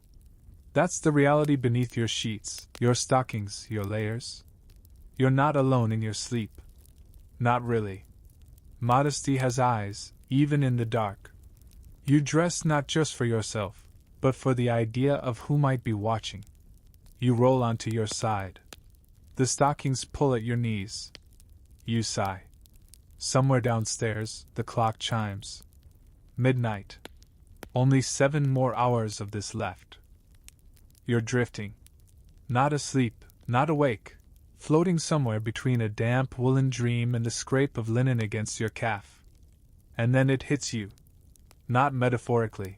That's the reality beneath your sheets, your stockings, your layers. You're not alone in your sleep. Not really. Modesty has eyes, even in the dark. You dress not just for yourself, but for the idea of who might be watching. You roll onto your side. The stockings pull at your knees. You sigh. Somewhere downstairs, the clock chimes. Midnight. Only 7 more hours of this left. You're drifting. Not asleep, not awake, floating somewhere between a damp woolen dream and the scrape of linen against your calf. And then it hits you. Not metaphorically.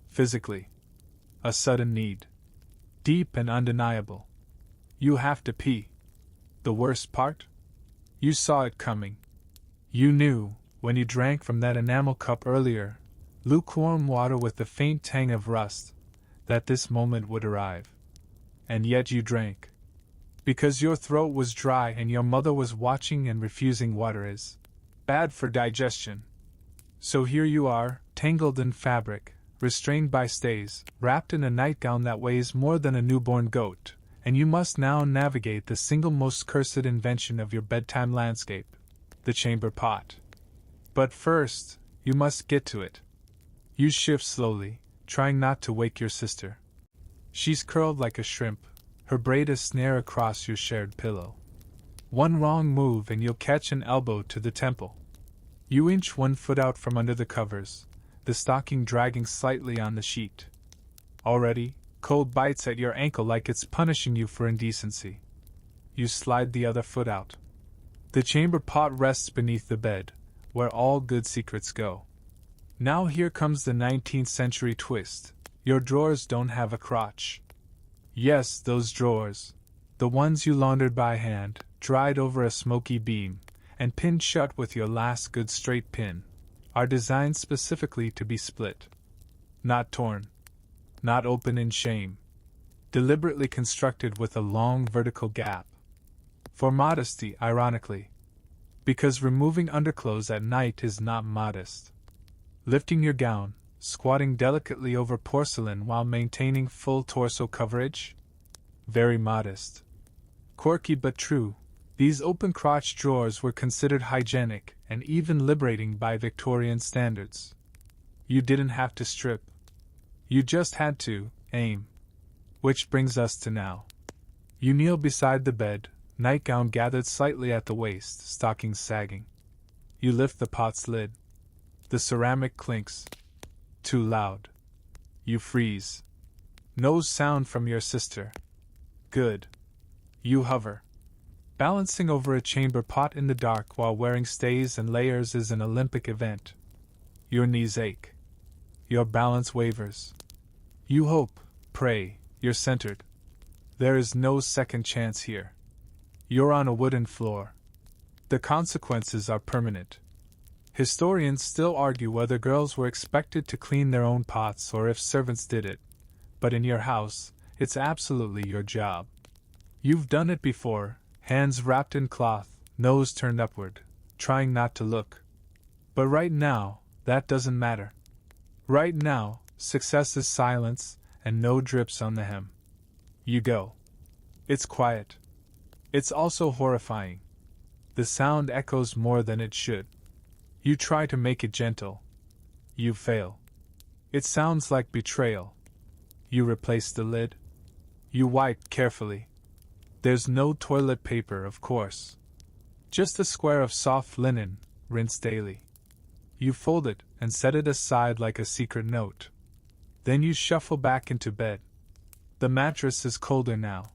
Physically. A sudden need. Deep and undeniable. You have to pee. The worst part? You saw it coming. You knew, when you drank from that enamel cup earlier, lukewarm water with the faint tang of rust, that this moment would arrive. And yet you drank. Because your throat was dry and your mother was watching, and refusing water is bad for digestion. So here you are, tangled in fabric, restrained by stays, wrapped in a nightgown that weighs more than a newborn goat, and you must now navigate the single most cursed invention of your bedtime landscape, the chamber pot. But first, you must get to it. You shift slowly, trying not to wake your sister. She's curled like a shrimp, her braid a snare across your shared pillow. One wrong move and you'll catch an elbow to the temple. You inch one foot out from under the covers, the stocking dragging slightly on the sheet. Already, cold bites at your ankle like it's punishing you for indecency. You slide the other foot out. The chamber pot rests beneath the bed, where all good secrets go. Now here comes the 19th century twist. Your drawers don't have a crotch. Yes, those drawers. The ones you laundered by hand, dried over a smoky beam, and pinned shut with your last good straight pin, are designed specifically to be split. Not torn. Not open in shame. Deliberately constructed with a long vertical gap. For modesty, ironically. Because removing underclothes at night is not modest. Lifting your gown, squatting delicately over porcelain while maintaining full torso coverage? Very modest. Quirky but true, these open-crotch drawers were considered hygienic and even liberating by Victorian standards. You didn't have to strip. You just had to aim. Which brings us to now. You kneel beside the bed, nightgown gathered slightly at the waist, stockings sagging. You lift the pot's lid. The ceramic clinks. Too loud. You freeze. No sound from your sister. Good. You hover. Balancing over a chamber pot in the dark while wearing stays and layers is an Olympic event. Your knees ache. Your balance wavers. You hope, pray, you're centered. There is no second chance here. You're on a wooden floor. The consequences are permanent. Historians still argue whether girls were expected to clean their own pots or if servants did it, but in your house, it's absolutely your job. You've done it before, hands wrapped in cloth, nose turned upward, trying not to look. But right now, that doesn't matter. Right now, success is silence, and no drips on the hem. You go. It's quiet. It's also horrifying. The sound echoes more than it should. You try to make it gentle. You fail. It sounds like betrayal. You replace the lid. You wipe carefully. There's no toilet paper, of course. Just a square of soft linen, rinsed daily. You fold it and set it aside like a secret note. Then you shuffle back into bed. The mattress is colder now.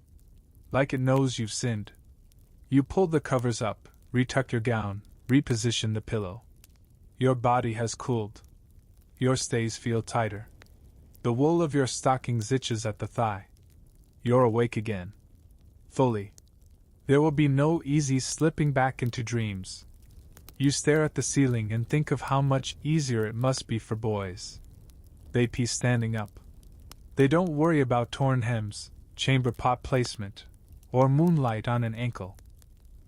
Like it knows you've sinned. You pull the covers up, retuck your gown, reposition the pillow. Your body has cooled. Your stays feel tighter. The wool of your stockings itches at the thigh. You're awake again. Fully. There will be no easy slipping back into dreams. You stare at the ceiling and think of how much easier it must be for boys. They pee standing up. They don't worry about torn hems, chamber pot placement, or moonlight on an ankle.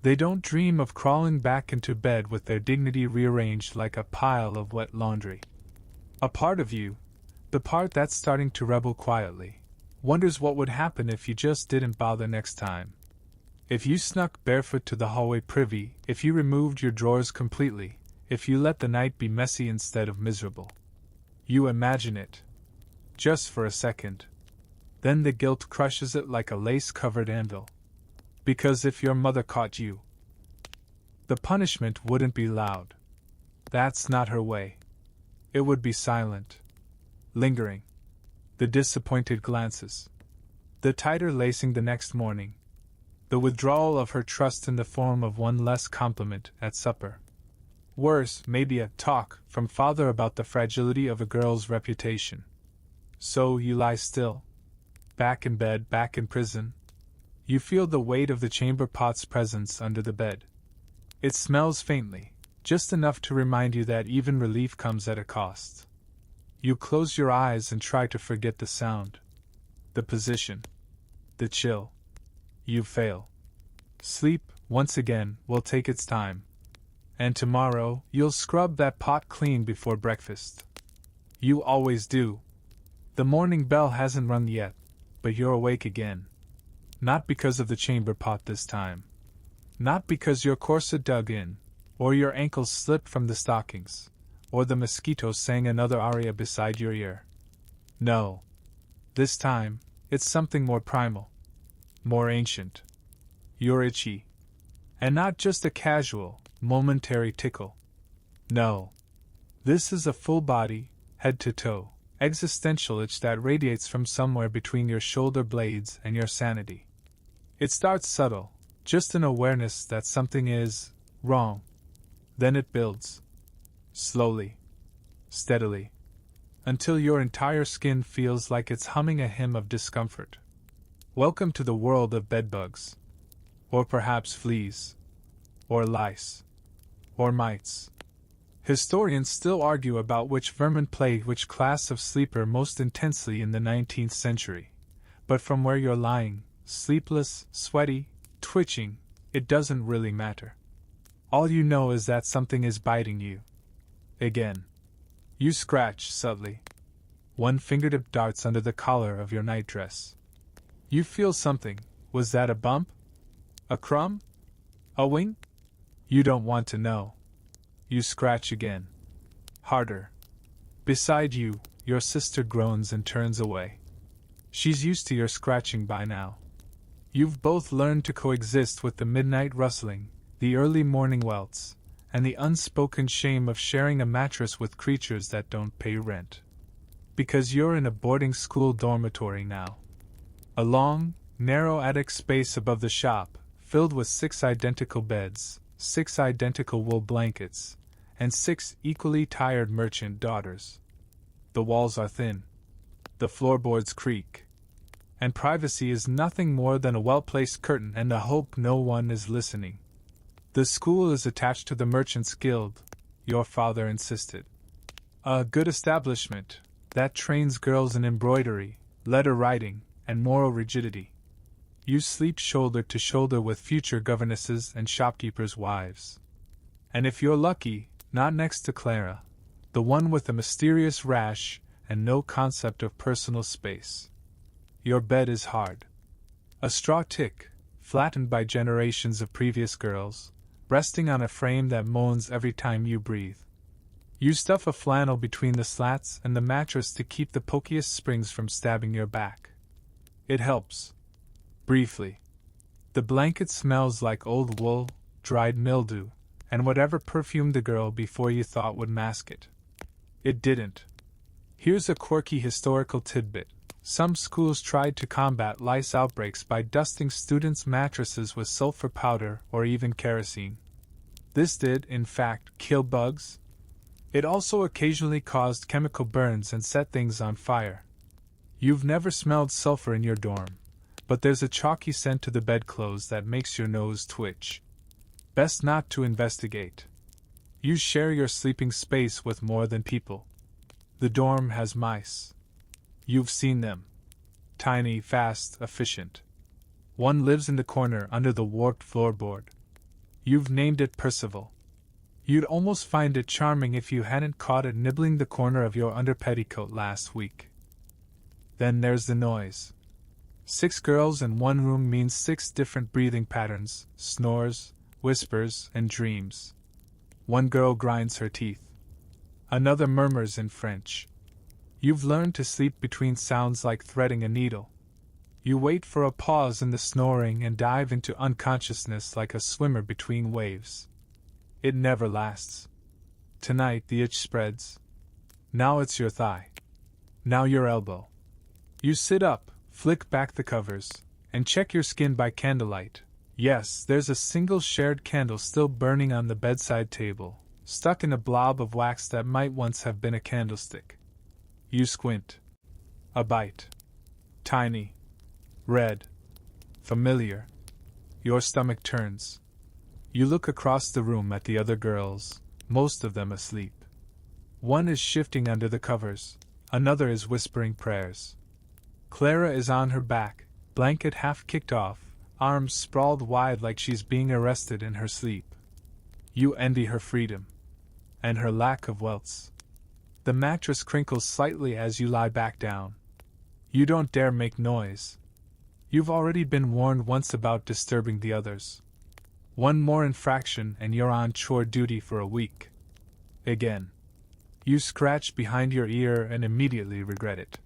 They don't dream of crawling back into bed with their dignity rearranged like a pile of wet laundry. A part of you, the part that's starting to rebel quietly, wonders what would happen if you just didn't bother next time. If you snuck barefoot to the hallway privy, if you removed your drawers completely, if you let the night be messy instead of miserable. You imagine it. Just for a second. Then the guilt crushes it like a lace-covered anvil. Because if your mother caught you, the punishment wouldn't be loud. That's not her way. It would be silent. Lingering. The disappointed glances. The tighter lacing the next morning. The withdrawal of her trust in the form of one less compliment at supper. Worse, maybe a talk from father about the fragility of a girl's reputation. So you lie still. Back in bed, back in prison. You feel the weight of the chamber pot's presence under the bed. It smells faintly, just enough to remind you that even relief comes at a cost. You close your eyes and try to forget the sound. The position. The chill. You fail. Sleep, once again, will take its time. And tomorrow, you'll scrub that pot clean before breakfast. You always do. The morning bell hasn't rung yet, but you're awake again. Not because of the chamber pot this time. Not because your corset dug in, or your ankles slipped from the stockings, or the mosquito sang another aria beside your ear. No. This time, it's something more primal. More ancient. You're itchy. And not just a casual, momentary tickle. No. This is a full body, head to toe, existential itch that radiates from somewhere between your shoulder blades and your sanity. It starts subtle, just an awareness that something is wrong. Then it builds. Slowly. Steadily. Until your entire skin feels like it's humming a hymn of discomfort. Welcome to the world of bedbugs. Or perhaps fleas. Or lice. Or mites. Historians still argue about which vermin plagued which class of sleeper most intensely in the 19th century. But from where you're lying, sleepless, sweaty, twitching, it doesn't really matter. All you know is that something is biting you. Again. You scratch subtly. One fingertip darts under the collar of your nightdress. You feel something. Was that a bump? A crumb? A wing? You don't want to know. You scratch again. Harder. Beside you, your sister groans and turns away. She's used to your scratching by now. You've both learned to coexist with the midnight rustling, the early morning welts, and the unspoken shame of sharing a mattress with creatures that don't pay rent. Because you're in a boarding school dormitory now. A long, narrow attic space above the shop, filled with 6 identical beds, 6 identical wool blankets, and 6 equally tired merchant daughters. The walls are thin. The floorboards creak. And privacy is nothing more than a well-placed curtain and a hope no one is listening. The school is attached to the Merchants' Guild, your father insisted. A good establishment that trains girls in embroidery, letter writing, and moral rigidity. You sleep shoulder to shoulder with future governesses and shopkeepers' wives. And if you're lucky, not next to Clara, the one with a mysterious rash and no concept of personal space. Your bed is hard. A straw tick, flattened by generations of previous girls, resting on a frame that moans every time you breathe. You stuff a flannel between the slats and the mattress to keep the pokiest springs from stabbing your back. It helps. Briefly. The blanket smells like old wool, dried mildew, and whatever perfumed the girl before you thought would mask it. It didn't. Here's a quirky historical tidbit. Some schools tried to combat lice outbreaks by dusting students' mattresses with sulfur powder or even kerosene. This did, in fact, kill bugs. It also occasionally caused chemical burns and set things on fire. You've never smelled sulfur in your dorm, but there's a chalky scent to the bedclothes that makes your nose twitch. Best not to investigate. You share your sleeping space with more than people. The dorm has mice. You've seen them. Tiny, fast, efficient. One lives in the corner under the warped floorboard. You've named it Percival. You'd almost find it charming if you hadn't caught it nibbling the corner of your underpetticoat last week. Then there's the noise. 6 girls in one room means 6 different breathing patterns, snores, whispers, and dreams. One girl grinds her teeth. Another murmurs in French. You've learned to sleep between sounds like threading a needle. You wait for a pause in the snoring and dive into unconsciousness like a swimmer between waves. It never lasts. Tonight the itch spreads. Now it's your thigh. Now your elbow. You sit up, flick back the covers, and check your skin by candlelight. Yes, there's a single shared candle still burning on the bedside table, stuck in a blob of wax that might once have been a candlestick. You squint. A bite. Tiny. Red. Familiar. Your stomach turns. You look across the room at the other girls, most of them asleep. One is shifting under the covers, another is whispering prayers. Clara is on her back, blanket half kicked off, arms sprawled wide like she's being arrested in her sleep. You envy her freedom. And her lack of welts. The mattress crinkles slightly as you lie back down. You don't dare make noise. You've already been warned once about disturbing the others. One more infraction and you're on chore duty for a week. Again. You scratch behind your ear and immediately regret it.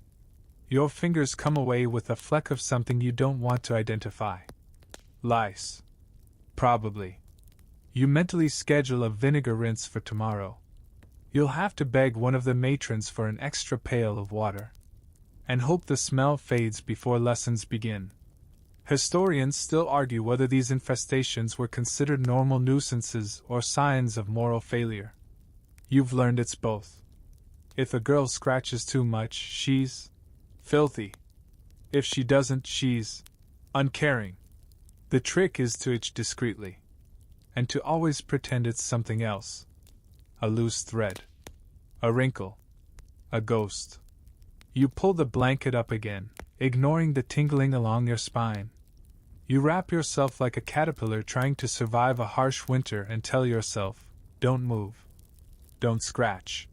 Your fingers come away with a fleck of something you don't want to identify. Lice. Probably. You mentally schedule a vinegar rinse for tomorrow. You'll have to beg one of the matrons for an extra pail of water. And hope the smell fades before lessons begin. Historians still argue whether these infestations were considered normal nuisances or signs of moral failure. You've learned it's both. If a girl scratches too much, she's filthy. If she doesn't, she's uncaring. The trick is to itch discreetly. And to always pretend it's something else. A loose thread. A wrinkle. A ghost. You pull the blanket up again, ignoring the tingling along your spine. You wrap yourself like a caterpillar trying to survive a harsh winter and tell yourself, don't move. Don't scratch.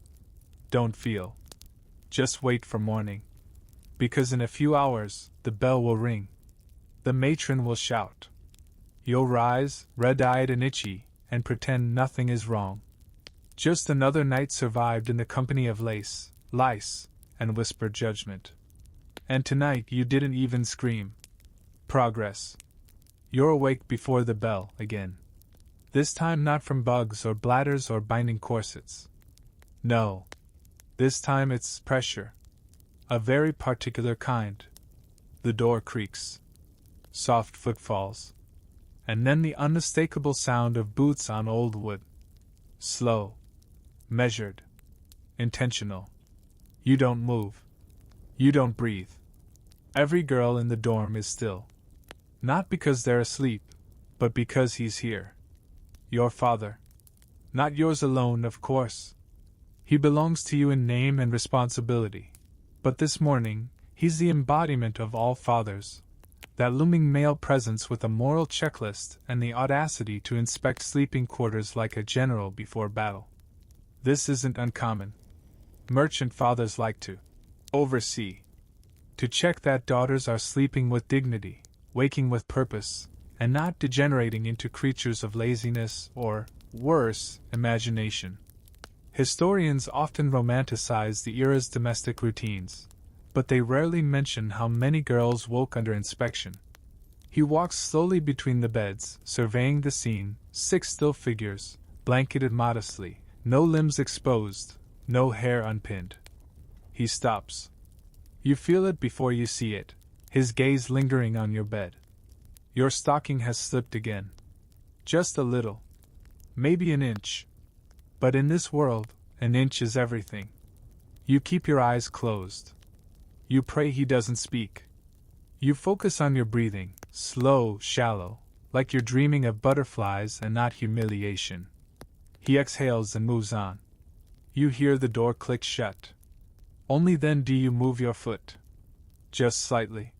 Don't feel. Just wait for morning. Because in a few hours, the bell will ring. The matron will shout. You'll rise, red-eyed and itchy, and pretend nothing is wrong. Just another night survived in the company of lace, lice, and whispered judgment. And tonight you didn't even scream. Progress. You're awake before the bell again. This time not from bugs or bladders or binding corsets. No. This time it's pressure. A very particular kind. The door creaks. Soft footfalls. And then the unmistakable sound of boots on old wood. Slow. Measured. Intentional. You don't move. You don't breathe. Every girl in the dorm is still. Not because they're asleep, but because he's here. Your father. Not yours alone, of course. He belongs to you in name and responsibility. But this morning, he's the embodiment of all fathers. That looming male presence with a moral checklist and the audacity to inspect sleeping quarters like a general before battle. This isn't uncommon. Merchant fathers like to oversee. To check that daughters are sleeping with dignity, waking with purpose, and not degenerating into creatures of laziness or, worse, imagination. Historians often romanticize the era's domestic routines, but they rarely mention how many girls woke under inspection. He walks slowly between the beds, surveying the scene, 6 still figures, blanketed modestly, no limbs exposed, no hair unpinned. He stops. You feel it before you see it, his gaze lingering on your bed. Your stocking has slipped again. Just a little. Maybe an inch. But in this world, an inch is everything. You keep your eyes closed. You pray he doesn't speak. You focus on your breathing, slow, shallow, like you're dreaming of butterflies and not humiliation. He exhales and moves on. You hear the door click shut. Only then do you move your foot. Just slightly.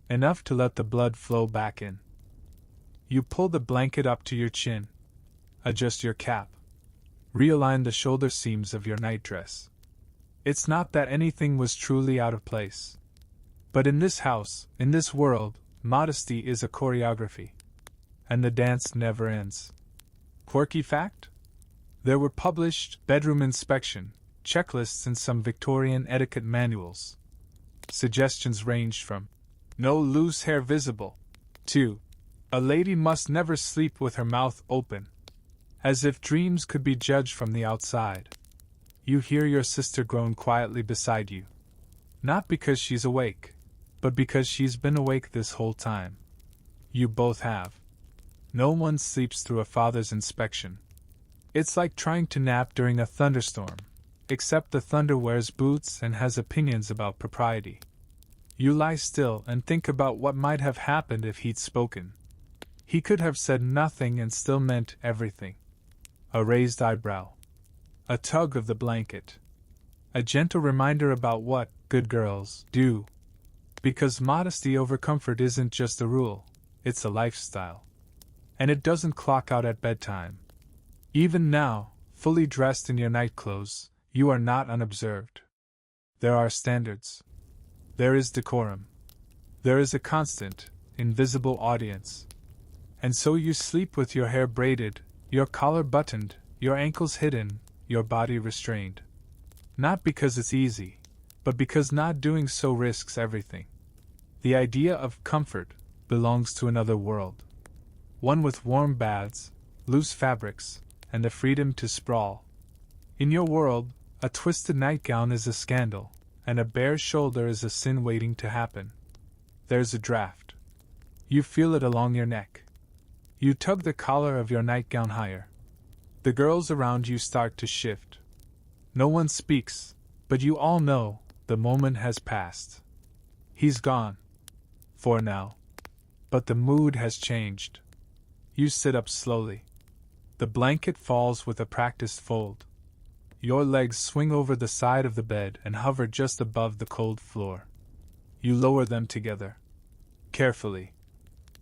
Enough to let the blood flow back in. You pull the blanket up to your chin. Adjust your cap. Realign the shoulder seams of your nightdress. It's not that anything was truly out of place. But in this house, in this world, modesty is a choreography. And the dance never ends. Quirky fact? There were published bedroom inspection checklists in some Victorian etiquette manuals. Suggestions ranged from no loose hair visible to a lady must never sleep with her mouth open. As if dreams could be judged from the outside. You hear your sister groan quietly beside you. Not because she's awake, but because she's been awake this whole time. You both have. No one sleeps through a father's inspection. It's like trying to nap during a thunderstorm, except the thunder wears boots and has opinions about propriety. You lie still and think about what might have happened if he'd spoken. He could have said nothing and still meant everything. A raised eyebrow. A tug of the blanket. A gentle reminder about what good girls do. Because modesty over comfort isn't just a rule. it's a lifestyle. And it doesn't clock out at bedtime. Even now, fully dressed in your nightclothes, you are not unobserved. There are standards. There is decorum. There is a constant, invisible audience. And so you sleep with your hair braided, your collar buttoned, your ankles hidden, your body restrained. Not because it's easy, but because not doing so risks everything. The idea of comfort belongs to another world. One with warm baths, loose fabrics, and the freedom to sprawl. In your world, a twisted nightgown is a scandal, and a bare shoulder is a sin waiting to happen. There's a draft. You feel it along your neck. You tug the collar of your nightgown higher. The girls around you start to shift. No one speaks, but you all know the moment has passed. He's gone. For now. But the mood has changed. You sit up slowly. The blanket falls with a practiced fold. Your legs swing over the side of the bed and hover just above the cold floor. You lower them together. Carefully.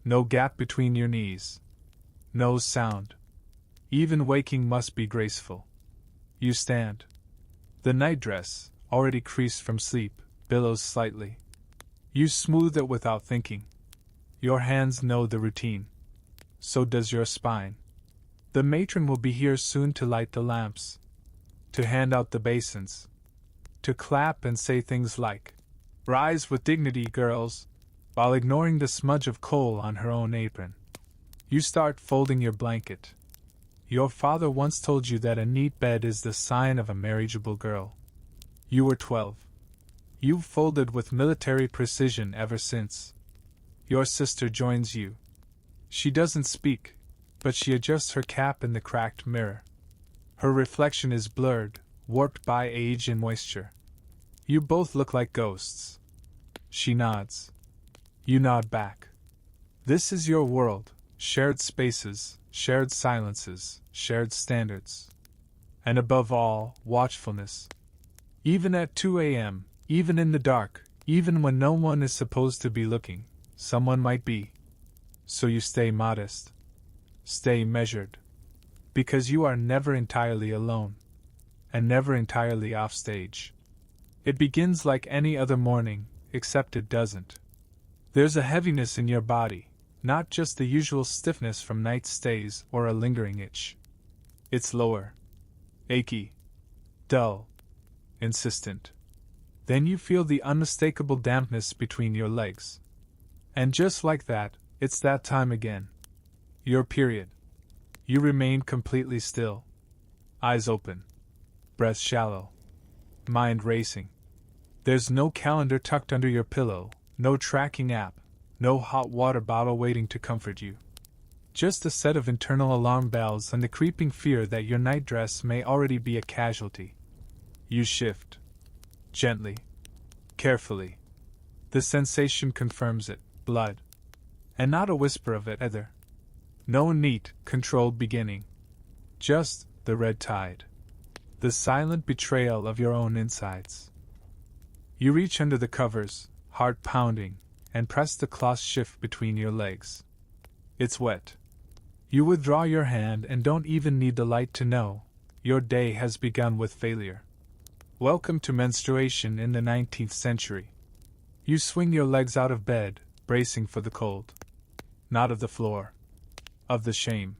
No gap between your knees. No sound. Even waking must be graceful. You stand. The nightdress, already creased from sleep, billows slightly. You smooth it without thinking. Your hands know the routine. So does your spine. The matron will be here soon to light the lamps, to hand out the basins, to clap and say things like, "Rise with dignity, girls," while ignoring the smudge of coal on her own apron. You start folding your blanket. Your father once told you that a neat bed is the sign of a marriageable girl. You were 12. You've folded with military precision ever since. Your sister joins you. She doesn't speak, but she adjusts her cap in the cracked mirror. Her reflection is blurred, warped by age and moisture. You both look like ghosts. She nods. You nod back. This is your world, shared spaces, shared silences, shared standards. And above all, watchfulness. Even at 2 a.m., even in the dark, even when no one is supposed to be looking, someone might be. So you stay modest. Stay measured. Because you are never entirely alone. And never entirely off stage. It begins like any other morning, except it doesn't. There's a heaviness in your body, not just the usual stiffness from night stays or a lingering itch. It's lower. Achy. Dull. Insistent. Then you feel the unmistakable dampness between your legs. And just like that, it's that time again. Your period. You remain completely still. Eyes open. Breath shallow. Mind racing. There's no calendar tucked under your pillow, no tracking app, no hot water bottle waiting to comfort you. Just a set of internal alarm bells and the creeping fear that your nightdress may already be a casualty. You shift. Gently. Carefully. The sensation confirms it. Blood. And not a whisper of it either. No neat, controlled beginning. Just the red tide. The silent betrayal of your own insides. You reach under the covers, heart pounding, and press the cloth shift between your legs. It's wet. You withdraw your hand and don't even need the light to know your day has begun with failure. Welcome to menstruation in the 19th century. You swing your legs out of bed, bracing for the cold. Not of the floor. Of the shame.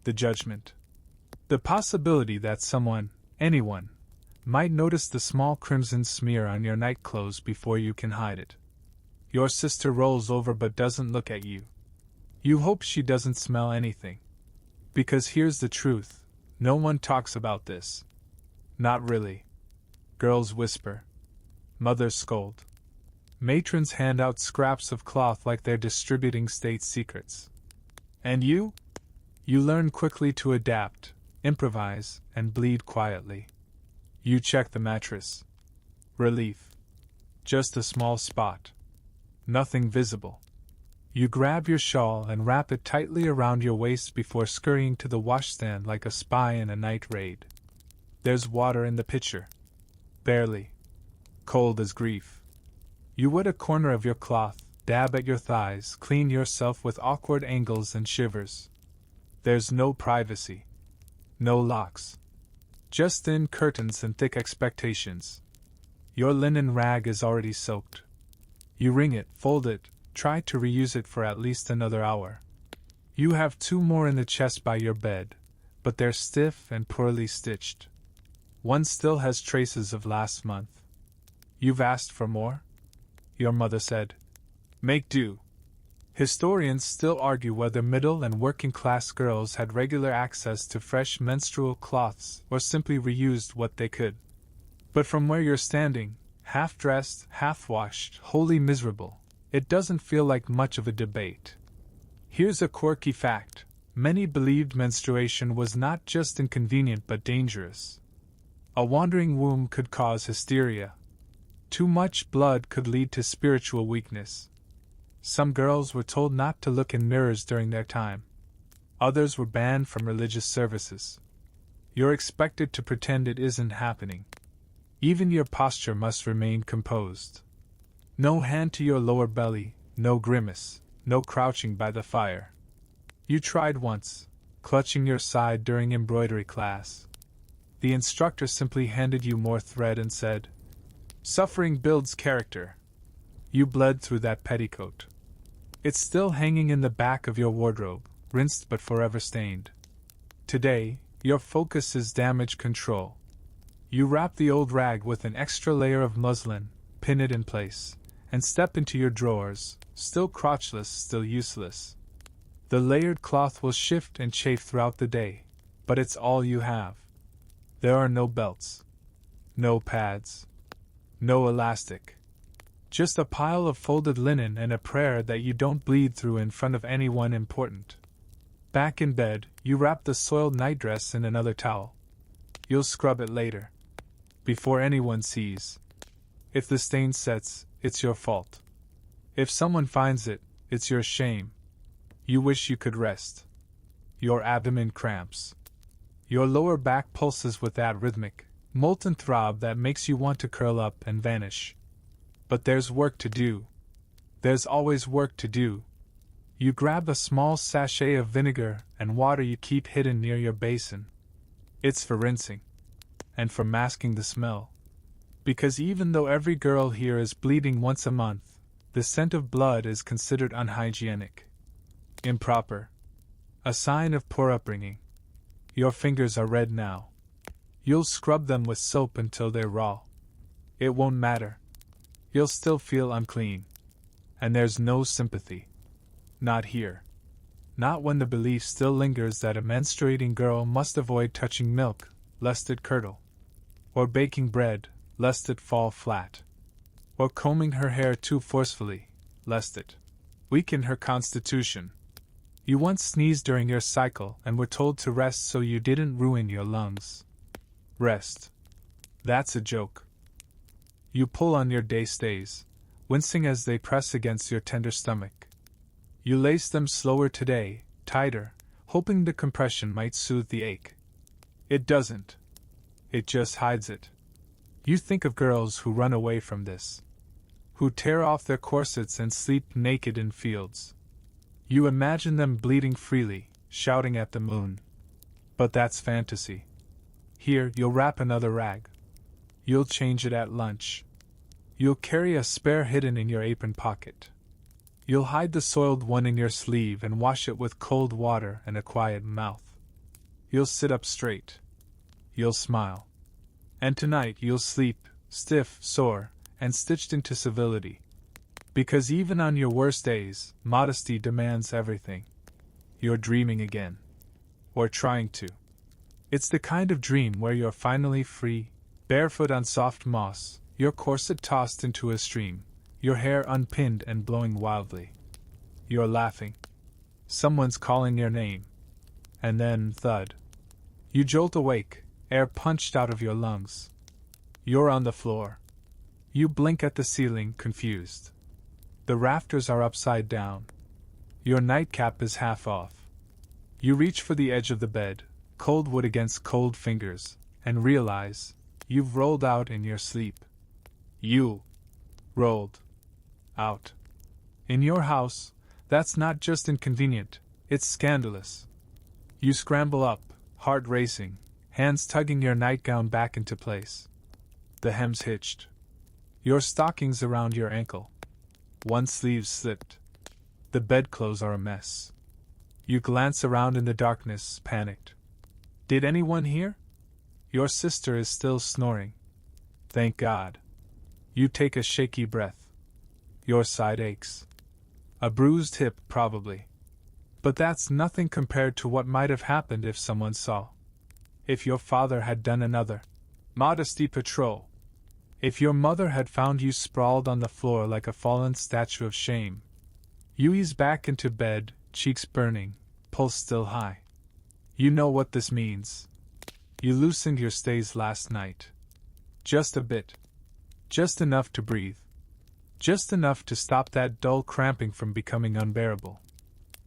The judgment. The possibility that someone, anyone, might notice the small crimson smear on your nightclothes before you can hide it. Your sister rolls over but doesn't look at you. You hope she doesn't smell anything. Because here's the truth, no one talks about this. Not really. Girls whisper. Mothers scold. Matrons hand out scraps of cloth like they're distributing state secrets. And you? You learn quickly to adapt, improvise, and bleed quietly. You check the mattress. Relief. Just a small spot. Nothing visible. You grab your shawl and wrap it tightly around your waist before scurrying to the washstand like a spy in a night raid. There's water in the pitcher. Barely. Cold as grief. You wet a corner of your cloth, dab at your thighs, clean yourself with awkward angles and shivers. There's no privacy. No locks. Just thin curtains and thick expectations. Your linen rag is already soaked. You wring it, fold it, try to reuse it for at least another hour. You have 2 more in the chest by your bed, but they're stiff and poorly stitched. One still has traces of last month. You've asked for more? Your mother said. Make do. Historians still argue whether middle and working class girls had regular access to fresh menstrual cloths or simply reused what they could. But from where you're standing, half dressed, half washed, wholly miserable, it doesn't feel like much of a debate. Here's a quirky fact. Many believed menstruation was not just inconvenient but dangerous. A wandering womb could cause hysteria. Too much blood could lead to spiritual weakness. Some girls were told not to look in mirrors during their time. Others were banned from religious services. You're expected to pretend it isn't happening. Even your posture must remain composed. No hand to your lower belly, no grimace, no crouching by the fire. You tried once, clutching your side during embroidery class. The instructor simply handed you more thread and said, "Suffering builds character." You bled through that petticoat. It's still hanging in the back of your wardrobe, rinsed but forever stained. Today, your focus is damage control. You wrap the old rag with an extra layer of muslin, pin it in place, and step into your drawers, still crotchless, still useless. The layered cloth will shift and chafe throughout the day, but it's all you have. There are no belts, no pads, no elastic. Just a pile of folded linen and a prayer that you don't bleed through in front of anyone important. Back in bed, you wrap the soiled nightdress in another towel. You'll scrub it later, before anyone sees. If the stain sets, it's your fault. If someone finds it, it's your shame. You wish you could rest. Your abdomen cramps. Your lower back pulses with that rhythmic, molten throb that makes you want to curl up and vanish. But there's work to do. There's always work to do. You grab a small sachet of vinegar and water you keep hidden near your basin. It's for rinsing. And for masking the smell. Because even though every girl here is bleeding once a month, the scent of blood is considered unhygienic. Improper. A sign of poor upbringing. Your fingers are red now. You'll scrub them with soap until they're raw. It won't matter. You'll still feel unclean. And there's no sympathy. Not here. Not when the belief still lingers that a menstruating girl must avoid touching milk, lest it curdle. Or baking bread, lest it fall flat. Or combing her hair too forcefully, lest it weaken her constitution. You once sneezed during your cycle and were told to rest so you didn't ruin your lungs. Rest. That's a joke. You pull on your day stays, wincing as they press against your tender stomach. You lace them slower today, tighter, hoping the compression might soothe the ache. It doesn't. It just hides it. You think of girls who run away from this, who tear off their corsets and sleep naked in fields. You imagine them bleeding freely, shouting at the moon. But that's fantasy. Here, you'll wrap another rag. You'll change it at lunch. You'll carry a spare hidden in your apron pocket. You'll hide the soiled one in your sleeve and wash it with cold water and a quiet mouth. You'll sit up straight. You'll smile. And tonight you'll sleep, stiff, sore, and stitched into civility. Because even on your worst days, modesty demands everything. You're dreaming again. Or trying to. It's the kind of dream where you're finally free, barefoot on soft moss, your corset tossed into a stream, your hair unpinned and blowing wildly. You're laughing. Someone's calling your name. And then, thud. You jolt awake, air punched out of your lungs. You're on the floor. You blink at the ceiling, confused. The rafters are upside down. Your nightcap is half off. You reach for the edge of the bed, cold wood against cold fingers, and realize you've rolled out in your sleep. You rolled out In your house, that's not just inconvenient, it's scandalous. You scramble up, heart racing, hands tugging your nightgown back into place. The hem's hitched. Your stockings around your ankle. One sleeve slipped. The bedclothes are a mess. You glance around in the darkness, panicked. Did anyone hear? Your sister is still snoring. Thank God. You take a shaky breath. Your side aches. A bruised hip, probably. But that's nothing compared to what might have happened if someone saw. If your father had done another modesty patrol. If your mother had found you sprawled on the floor like a fallen statue of shame. You ease back into bed, cheeks burning, pulse still high. You know what this means. You loosened your stays last night. Just a bit. Just enough to breathe. Just enough to stop that dull cramping from becoming unbearable.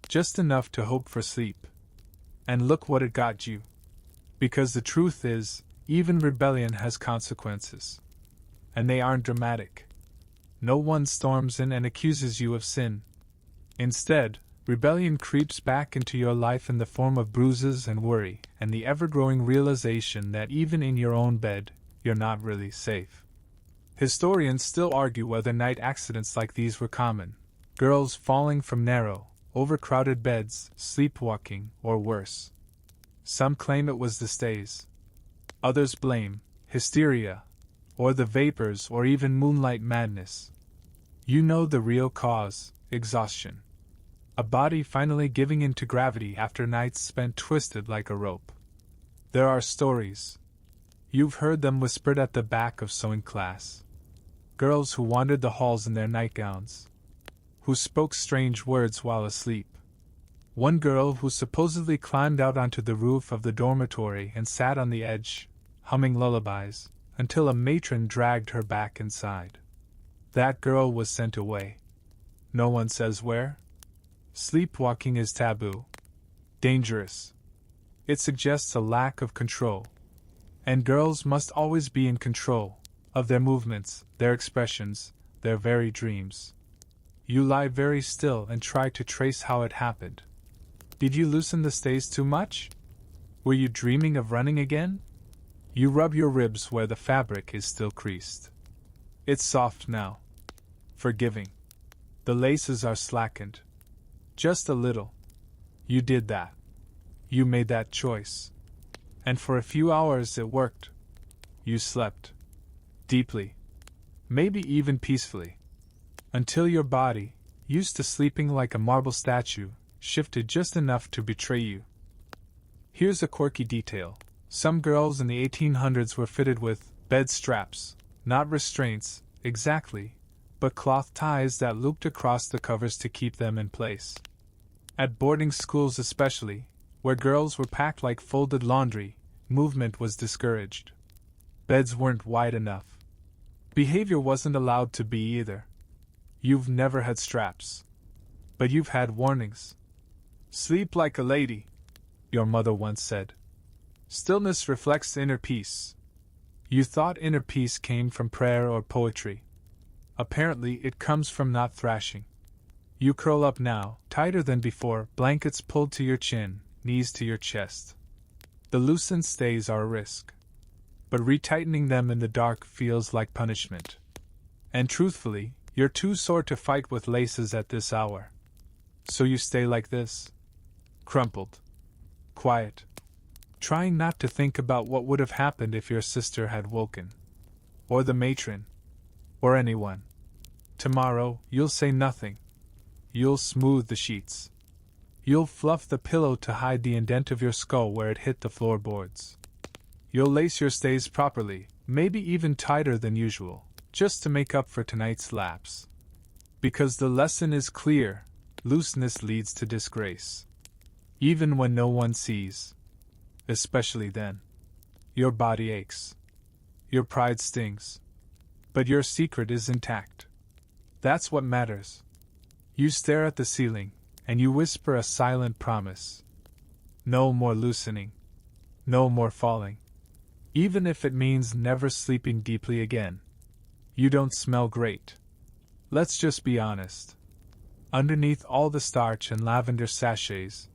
Just enough to hope for sleep. And look what it got you. Because the truth is, even rebellion has consequences. And they aren't dramatic. No one storms in and accuses you of sin. Instead, rebellion creeps back into your life in the form of bruises and worry, and the ever-growing realization that even in your own bed, you're not really safe. Historians still argue whether night accidents like these were common. Girls falling from narrow, overcrowded beds, sleepwalking, or worse. Some claim it was the stays. Others blame hysteria, or the vapors, or even moonlight madness. You know the real cause: exhaustion. A body finally giving in to gravity after nights spent twisted like a rope. There are stories. You've heard them whispered at the back of sewing class. Girls who wandered the halls in their nightgowns. Who spoke strange words while asleep. One girl who supposedly climbed out onto the roof of the dormitory and sat on the edge, humming lullabies, until a matron dragged her back inside. That girl was sent away. No one says where. Sleepwalking is taboo. Dangerous. It suggests a lack of control. And girls must always be in control of their movements, their expressions, their very dreams. You lie very still and try to trace how it happened. Did you loosen the stays too much? Were you dreaming of running again? You rub your ribs where the fabric is still creased. It's soft now. Forgiving. The laces are slackened. Just a little. You did that. You made that choice. And for a few hours it worked. You slept. Deeply. Maybe even peacefully. Until your body, used to sleeping like a marble statue, shifted just enough to betray you. Here's a quirky detail. Some girls in the 1800s were fitted with bed straps, not restraints, exactly, but cloth ties that looped across the covers to keep them in place. At boarding schools especially, where girls were packed like folded laundry, movement was discouraged. Beds weren't wide enough. Behavior wasn't allowed to be either. You've never had straps. But you've had warnings. Sleep like a lady, your mother once said. Stillness reflects inner peace. You thought inner peace came from prayer or poetry. Apparently it comes from not thrashing. You curl up now, tighter than before, blankets pulled to your chin, knees to your chest. The loosened stays are a risk. But retightening them in the dark feels like punishment. And truthfully, you're too sore to fight with laces at this hour. So you stay like this. Crumpled. Quiet. Trying not to think about what would have happened if your sister had woken. Or the matron. Or anyone. Tomorrow, you'll say nothing. You'll smooth the sheets. You'll fluff the pillow to hide the indent of your skull where it hit the floorboards. You'll lace your stays properly, maybe even tighter than usual, just to make up for tonight's lapse. Because the lesson is clear, looseness leads to disgrace. Even when no one sees. Especially then. Your body aches. Your pride stings. But your secret is intact. That's what matters. You stare at the ceiling, and you whisper a silent promise. No more loosening. No more falling. Even if it means never sleeping deeply again. You don't smell great. Let's just be honest. Underneath all the starch and lavender sachets,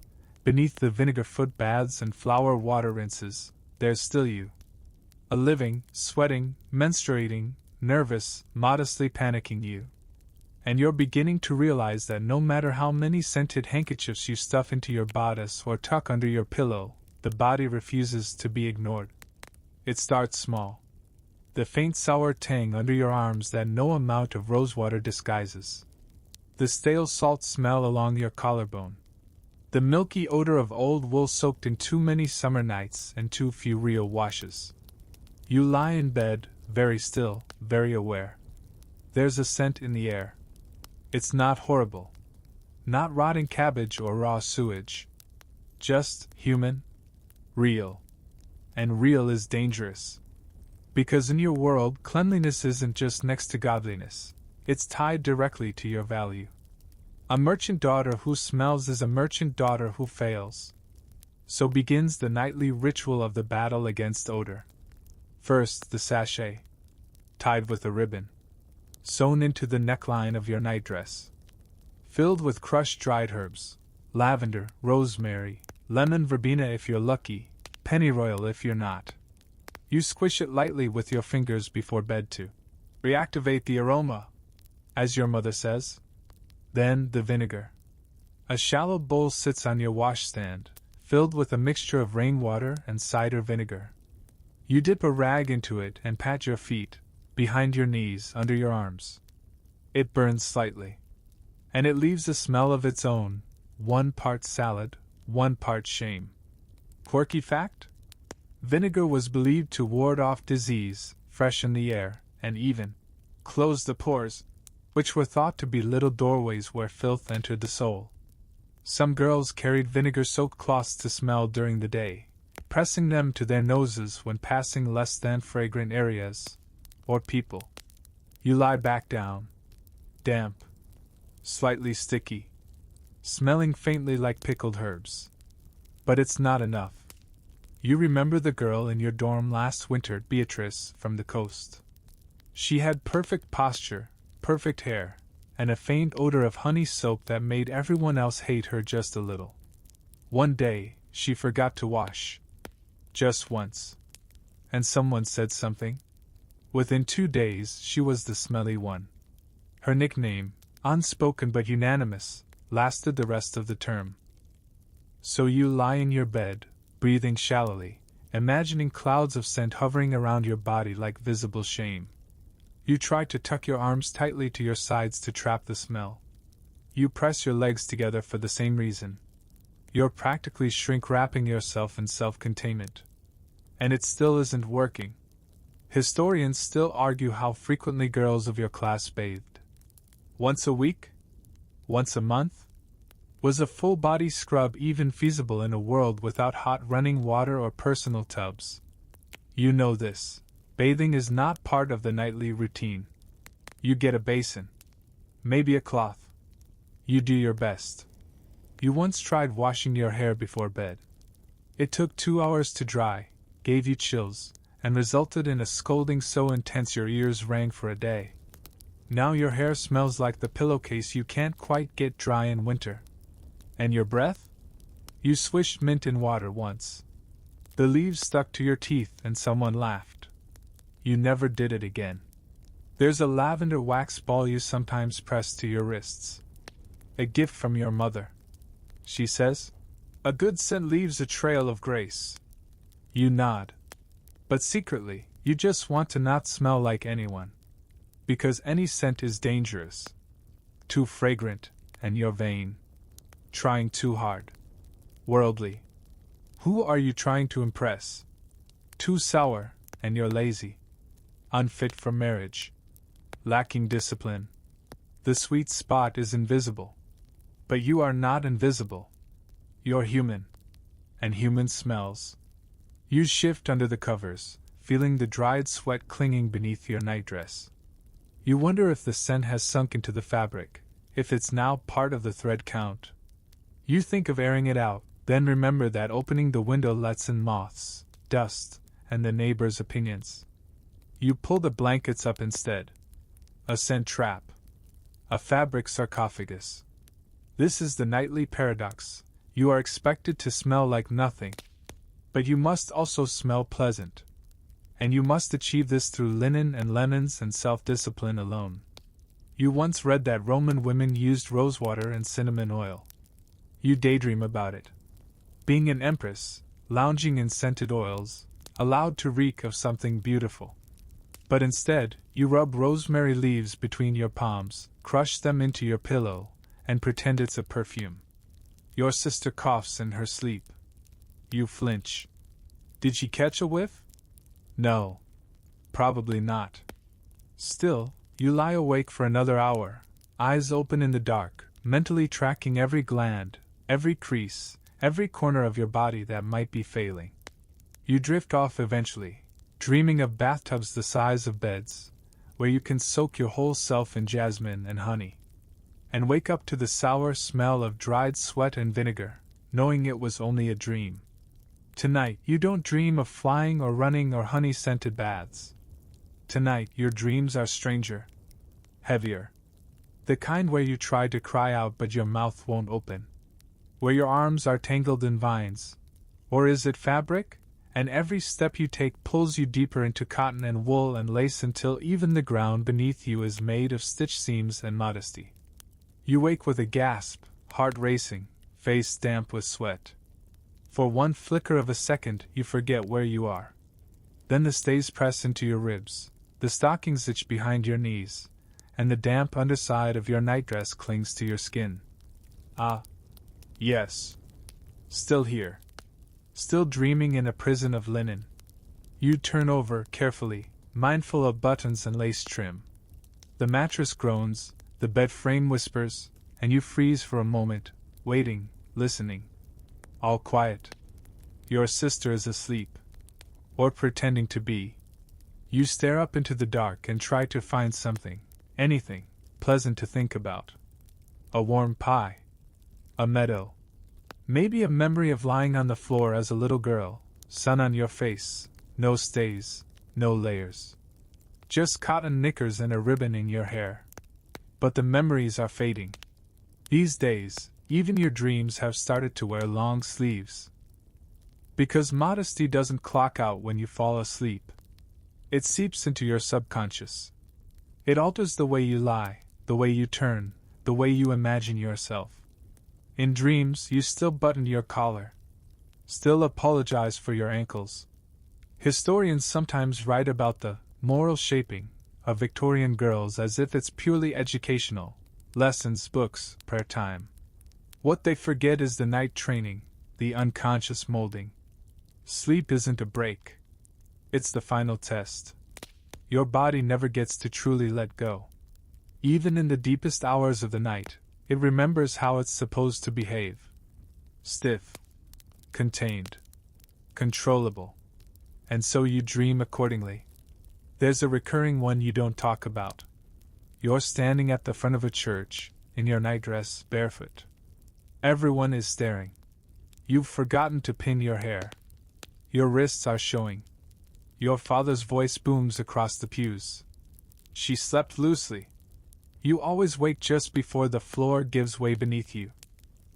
beneath the vinegar foot baths and flower water rinses, there's still you. A living, sweating, menstruating, nervous, modestly panicking you. And you're beginning to realize that no matter how many scented handkerchiefs you stuff into your bodice or tuck under your pillow, the body refuses to be ignored. It starts small. The faint sour tang under your arms that no amount of rosewater disguises. The stale salt smell along your collarbone. The milky odor of old wool soaked in too many summer nights and too few real washes. You lie in bed, very still, very aware. There's a scent in the air. It's not horrible. Not rotting cabbage or raw sewage. Just human. Real. And real is dangerous. Because in your world, cleanliness isn't just next to godliness. It's tied directly to your value. A merchant daughter who smells is a merchant daughter who fails. So begins the nightly ritual of the battle against odor. First, the sachet, tied with a ribbon, sewn into the neckline of your nightdress, filled with crushed dried herbs, lavender, rosemary, lemon verbena if you're lucky, pennyroyal if you're not. You squish it lightly with your fingers before bed to reactivate the aroma, as your mother says. Then the vinegar. A shallow bowl sits on your washstand, filled with a mixture of rainwater and cider vinegar. You dip a rag into it and pat your feet, behind your knees, under your arms. It burns slightly. And it leaves a smell of its own, 1 part salad, 1 part shame. Quirky fact? Vinegar was believed to ward off disease, freshen the air, and even close the pores, which were thought to be little doorways where filth entered the soul. Some girls carried vinegar-soaked cloths to smell during the day, pressing them to their noses when passing less than fragrant areas, or people. You lie back down, damp, slightly sticky, smelling faintly like pickled herbs. But it's not enough. You remember the girl in your dorm last winter, Beatrice, from the coast. She had perfect posture, perfect hair, and a faint odor of honey soap that made everyone else hate her just a little. One day, she forgot to wash. Just once. And someone said something. Within 2 days, she was the smelly one. Her nickname, unspoken but unanimous, lasted the rest of the term. So you lie in your bed, breathing shallowly, imagining clouds of scent hovering around your body like visible shame. You try to tuck your arms tightly to your sides to trap the smell. You press your legs together for the same reason. You're practically shrink-wrapping yourself in self-containment. And it still isn't working. Historians still argue how frequently girls of your class bathed. Once a week? Once a month? Was a full-body scrub even feasible in a world without hot running water or personal tubs? You know this. Bathing is not part of the nightly routine. You get a basin. Maybe a cloth. You do your best. You once tried washing your hair before bed. It took 2 hours to dry, gave you chills, and resulted in a scolding so intense your ears rang for a day. Now your hair smells like the pillowcase you can't quite get dry in winter. And your breath? You swished mint in water once. The leaves stuck to your teeth and someone laughed. You never did it again. There's a lavender wax ball you sometimes press to your wrists. A gift from your mother. She says, "A good scent leaves a trail of grace." You nod. But secretly, you just want to not smell like anyone. Because any scent is dangerous. Too fragrant, and you're vain. Trying too hard. Worldly. Who are you trying to impress? Too sour, and you're lazy. Unfit for marriage. Lacking discipline. The sweet spot is invisible. But you are not invisible. You're human. And human smells. You shift under the covers, feeling the dried sweat clinging beneath your nightdress. You wonder if the scent has sunk into the fabric, if it's now part of the thread count. You think of airing it out, then remember that opening the window lets in moths, dust, and the neighbors' opinions. You pull the blankets up instead. A scent trap. A fabric sarcophagus. This is the nightly paradox. You are expected to smell like nothing, but you must also smell pleasant. And you must achieve this through linen and lemons and self-discipline alone. You once read that Roman women used rosewater and cinnamon oil. You daydream about it. Being an empress, lounging in scented oils, allowed to reek of something beautiful. But instead, you rub rosemary leaves between your palms, crush them into your pillow, and pretend it's a perfume. Your sister coughs in her sleep. You flinch. Did she catch a whiff? No. Probably not. Still, you lie awake for another hour, eyes open in the dark, mentally tracking every gland, every crease, every corner of your body that might be failing. You drift off eventually, dreaming of bathtubs the size of beds, where you can soak your whole self in jasmine and honey, and wake up to the sour smell of dried sweat and vinegar, knowing it was only a dream. Tonight, you don't dream of flying or running or honey-scented baths. Tonight, your dreams are stranger, heavier. The kind where you try to cry out but your mouth won't open. Where your arms are tangled in vines. Or is it fabric? And every step you take pulls you deeper into cotton and wool and lace until even the ground beneath you is made of stitch seams and modesty. You wake with a gasp, heart racing, face damp with sweat. For one flicker of a second, you forget where you are. Then the stays press into your ribs, the stockings itch behind your knees, and the damp underside of your nightdress clings to your skin. Ah. Yes. Still here. Still dreaming in a prison of linen. You turn over carefully, mindful of buttons and lace trim. The mattress groans, the bed frame whispers, and you freeze for a moment, waiting, listening. All quiet. Your sister is asleep. Or pretending to be. You stare up into the dark and try to find something, anything, pleasant to think about. A warm pie. A meadow. Maybe a memory of lying on the floor as a little girl, sun on your face, no stays, no layers. Just cotton knickers and a ribbon in your hair. But the memories are fading. These days, even your dreams have started to wear long sleeves. Because modesty doesn't clock out when you fall asleep. It seeps into your subconscious. It alters the way you lie, the way you turn, the way you imagine yourself. In dreams, you still button your collar. Still apologize for your ankles. Historians sometimes write about the moral shaping of Victorian girls as if it's purely educational. Lessons, books, prayer time. What they forget is the night training, the unconscious molding. Sleep isn't a break. It's the final test. Your body never gets to truly let go. Even in the deepest hours of the night, it remembers how it's supposed to behave. Stiff. Contained. Controllable. And so you dream accordingly. There's a recurring one you don't talk about. You're standing at the front of a church, in your nightdress, barefoot. Everyone is staring. You've forgotten to pin your hair. Your wrists are showing. Your father's voice booms across the pews. She slept loosely. You always wake just before the floor gives way beneath you.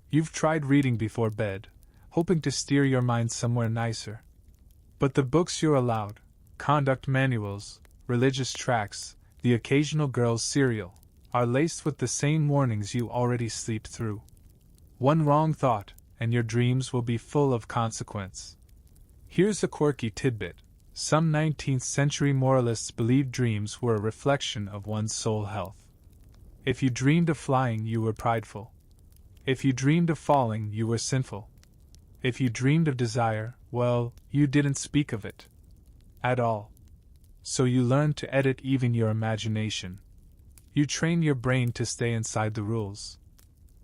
You've tried reading before bed, hoping to steer your mind somewhere nicer. But the books you're allowed, conduct manuals, religious tracts, the occasional girl's cereal, are laced with the same warnings you already sleep through. One wrong thought, and your dreams will be full of consequence. Here's a quirky tidbit. Some 19th century moralists believed dreams were a reflection of one's soul health. If you dreamed of flying, you were prideful. If you dreamed of falling, you were sinful. If you dreamed of desire, well, you didn't speak of it at all. So you learned to edit even your imagination. You train your brain to stay inside the rules.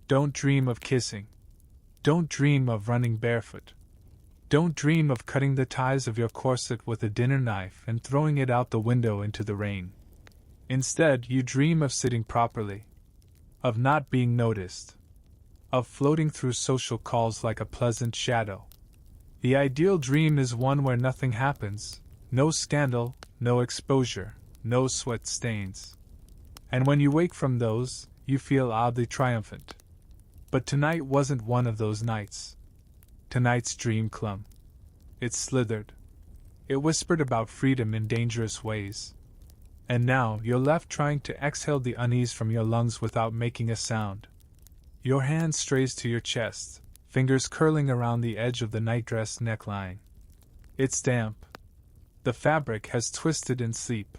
Don't dream of kissing. Don't dream of running barefoot. Don't dream of cutting the ties of your corset with a dinner knife and throwing it out the window into the rain. Instead, you dream of sitting properly, of not being noticed, of floating through social calls like a pleasant shadow. The ideal dream is one where nothing happens, no scandal, no exposure, no sweat stains. And when you wake from those, you feel oddly triumphant. But tonight wasn't one of those nights. Tonight's dream clung. It slithered. It whispered about freedom in dangerous ways. And now you're left trying to exhale the unease from your lungs without making a sound. Your hand strays to your chest, fingers curling around the edge of the nightdress neckline. It's damp. The fabric has twisted in sleep.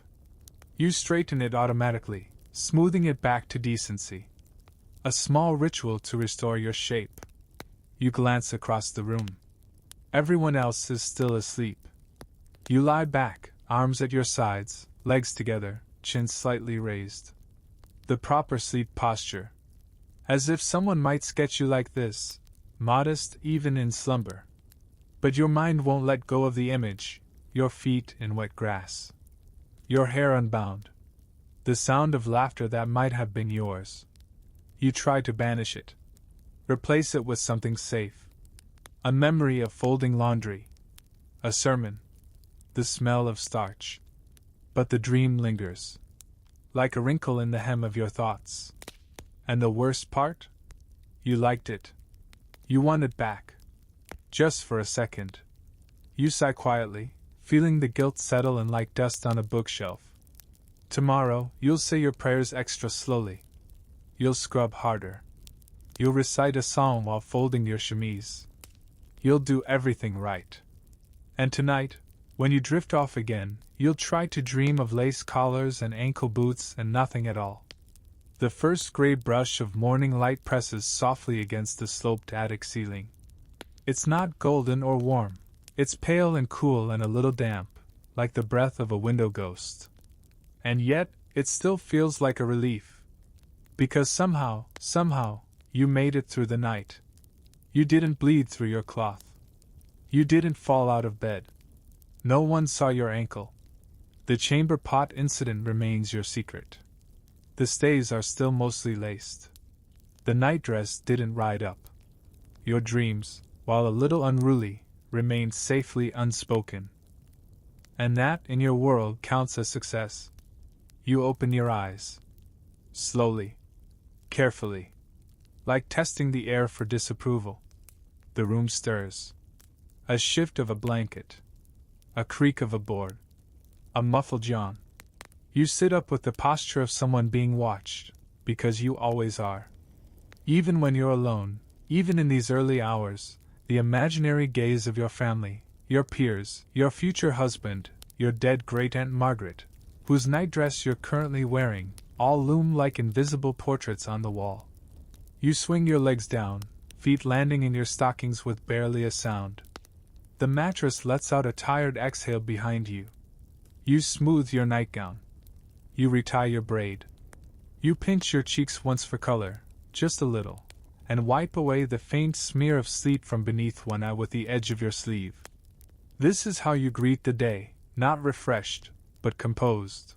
You straighten it automatically, smoothing it back to decency. A small ritual to restore your shape. You glance across the room. Everyone else is still asleep. You lie back, arms at your sides, legs together, chin slightly raised. The proper sleep posture. As if someone might sketch you like this, modest even in slumber. But your mind won't let go of the image, your feet in wet grass. Your hair unbound. The sound of laughter that might have been yours. You try to banish it. Replace it with something safe. A memory of folding laundry. A sermon. The smell of starch. But the dream lingers. Like a wrinkle in the hem of your thoughts. And the worst part? You liked it. You want it back. Just for a second. You sigh quietly, feeling the guilt settle in like dust on a bookshelf. Tomorrow, you'll say your prayers extra slowly. You'll scrub harder. You'll recite a psalm while folding your chemise. You'll do everything right. And tonight, when you drift off again, you'll try to dream of lace collars and ankle boots and nothing at all. The first gray brush of morning light presses softly against the sloped attic ceiling. It's not golden or warm. It's pale and cool and a little damp, like the breath of a window ghost. And yet, it still feels like a relief. Because somehow, you made it through the night. You didn't bleed through your cloth. You didn't fall out of bed. No one saw your ankle. The chamber pot incident remains your secret. The stays are still mostly laced. The nightdress didn't ride up. Your dreams, while a little unruly, remained safely unspoken. And that, in your world, counts as success. You open your eyes. Slowly. Carefully. Like testing the air for disapproval. The room stirs. A shift of a blanket. A creak of a board. A muffled yawn. You sit up with the posture of someone being watched, because you always are. Even when you're alone, even in these early hours, the imaginary gaze of your family, your peers, your future husband, your dead great-aunt Margaret, whose nightdress you're currently wearing, all loom like invisible portraits on the wall. You swing your legs down, feet landing in your stockings with barely a sound. The mattress lets out a tired exhale behind you. You smooth your nightgown. You retie your braid. You pinch your cheeks once for color, just a little, and wipe away the faint smear of sleep from beneath one eye with the edge of your sleeve. This is how you greet the day, not refreshed, but composed.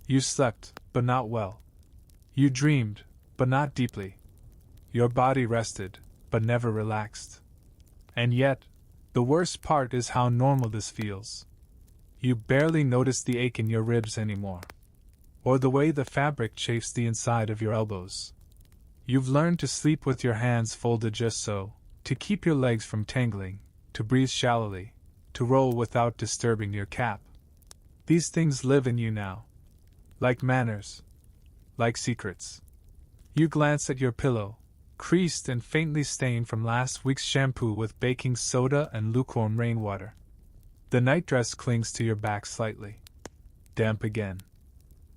You slept, but not well. You dreamed, but not deeply. Your body rested, but never relaxed. And yet, the worst part is how normal this feels. You barely notice the ache in your ribs anymore. Or the way the fabric chafes the inside of your elbows. You've learned to sleep with your hands folded just so, to keep your legs from tangling, to breathe shallowly, to roll without disturbing your cap. These things live in you now. Like manners. Like secrets. You glance at your pillow, creased and faintly stained from last week's shampoo with baking soda and lukewarm rainwater. The nightdress clings to your back slightly. Damp again.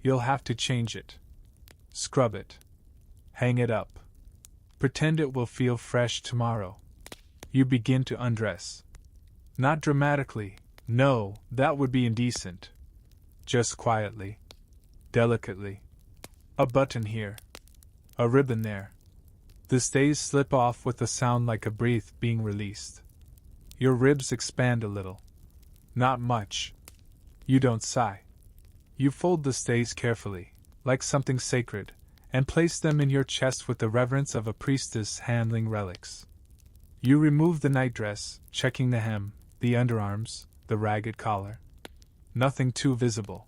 You'll have to change it. Scrub it. Hang it up. Pretend it will feel fresh tomorrow. You begin to undress. Not dramatically, no, that would be indecent. Just quietly. Delicately. A button here. A ribbon there. The stays slip off with a sound like a breath being released. Your ribs expand a little. Not much. You don't sigh. You fold the stays carefully, like something sacred, and place them in your chest with the reverence of a priestess handling relics. You remove the nightdress, checking the hem, the underarms, the ragged collar. Nothing too visible.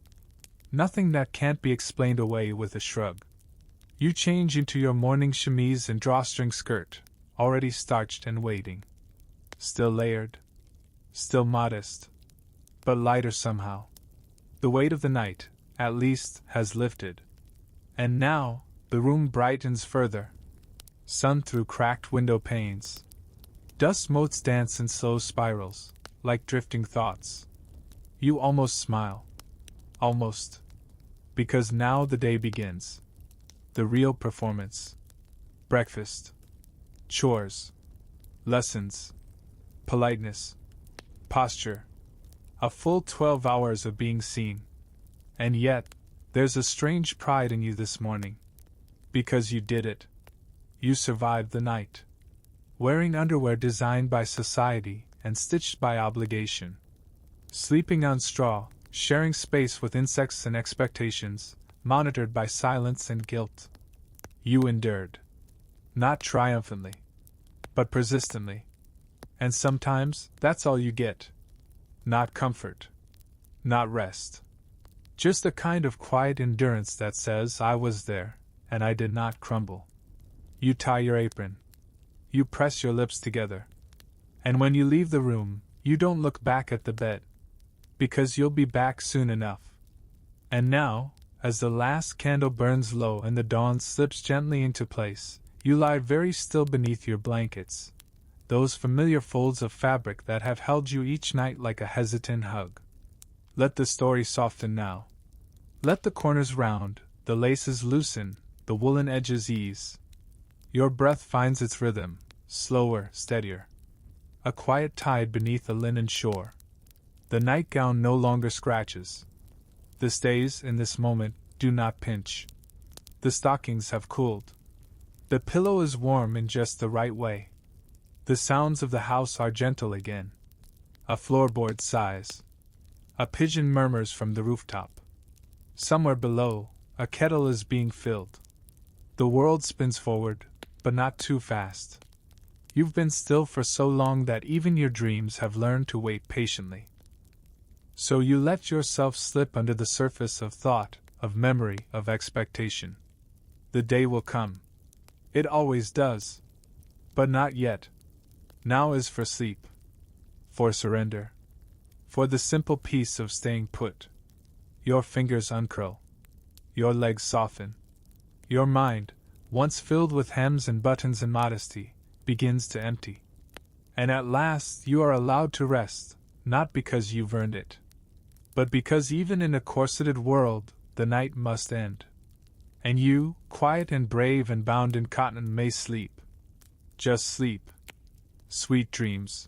Nothing that can't be explained away with a shrug. You change into your morning chemise and drawstring skirt, already starched and waiting. Still layered. Still modest. But lighter somehow. The weight of the night, at least, has lifted. And now, the room brightens further. Sun through cracked window panes. Dust motes dance in slow spirals, like drifting thoughts. You almost smile. Almost. Because now the day begins. The real performance. Breakfast. Chores. Lessons. Politeness. Posture. A full 12 hours of being seen. And yet, there's a strange pride in you this morning. Because you did it. You survived the night. Wearing underwear designed by society and stitched by obligation. Sleeping on straw, sharing space with insects and expectations, monitored by silence and guilt. You endured. Not triumphantly, but persistently. And sometimes, that's all you get. Not comfort. Not rest. Just a kind of quiet endurance that says, I was there, and I did not crumble. You tie your apron. You press your lips together. And when you leave the room, you don't look back at the bed. Because you'll be back soon enough. And now, as the last candle burns low and the dawn slips gently into place, you lie very still beneath your blankets. Those familiar folds of fabric that have held you each night like a hesitant hug. Let the story soften now. Let the corners round, the laces loosen, the woolen edges ease. Your breath finds its rhythm, slower, steadier. A quiet tide beneath a linen shore. The nightgown no longer scratches. The stays, in this moment, do not pinch. The stockings have cooled. The pillow is warm in just the right way. The sounds of the house are gentle again. A floorboard sighs. A pigeon murmurs from the rooftop. Somewhere below, a kettle is being filled. The world spins forward, but not too fast. You've been still for so long that even your dreams have learned to wait patiently. So you let yourself slip under the surface of thought, of memory, of expectation. The day will come. It always does. But not yet. Now is for sleep. For surrender. For the simple peace of staying put. Your fingers uncurl. Your legs soften. Your mind, once filled with hems and buttons and modesty, begins to empty. And at last you are allowed to rest, not because you've earned it, but because even in a corseted world, the night must end. And you, quiet and brave and bound in cotton, may sleep. Just sleep. Sweet dreams.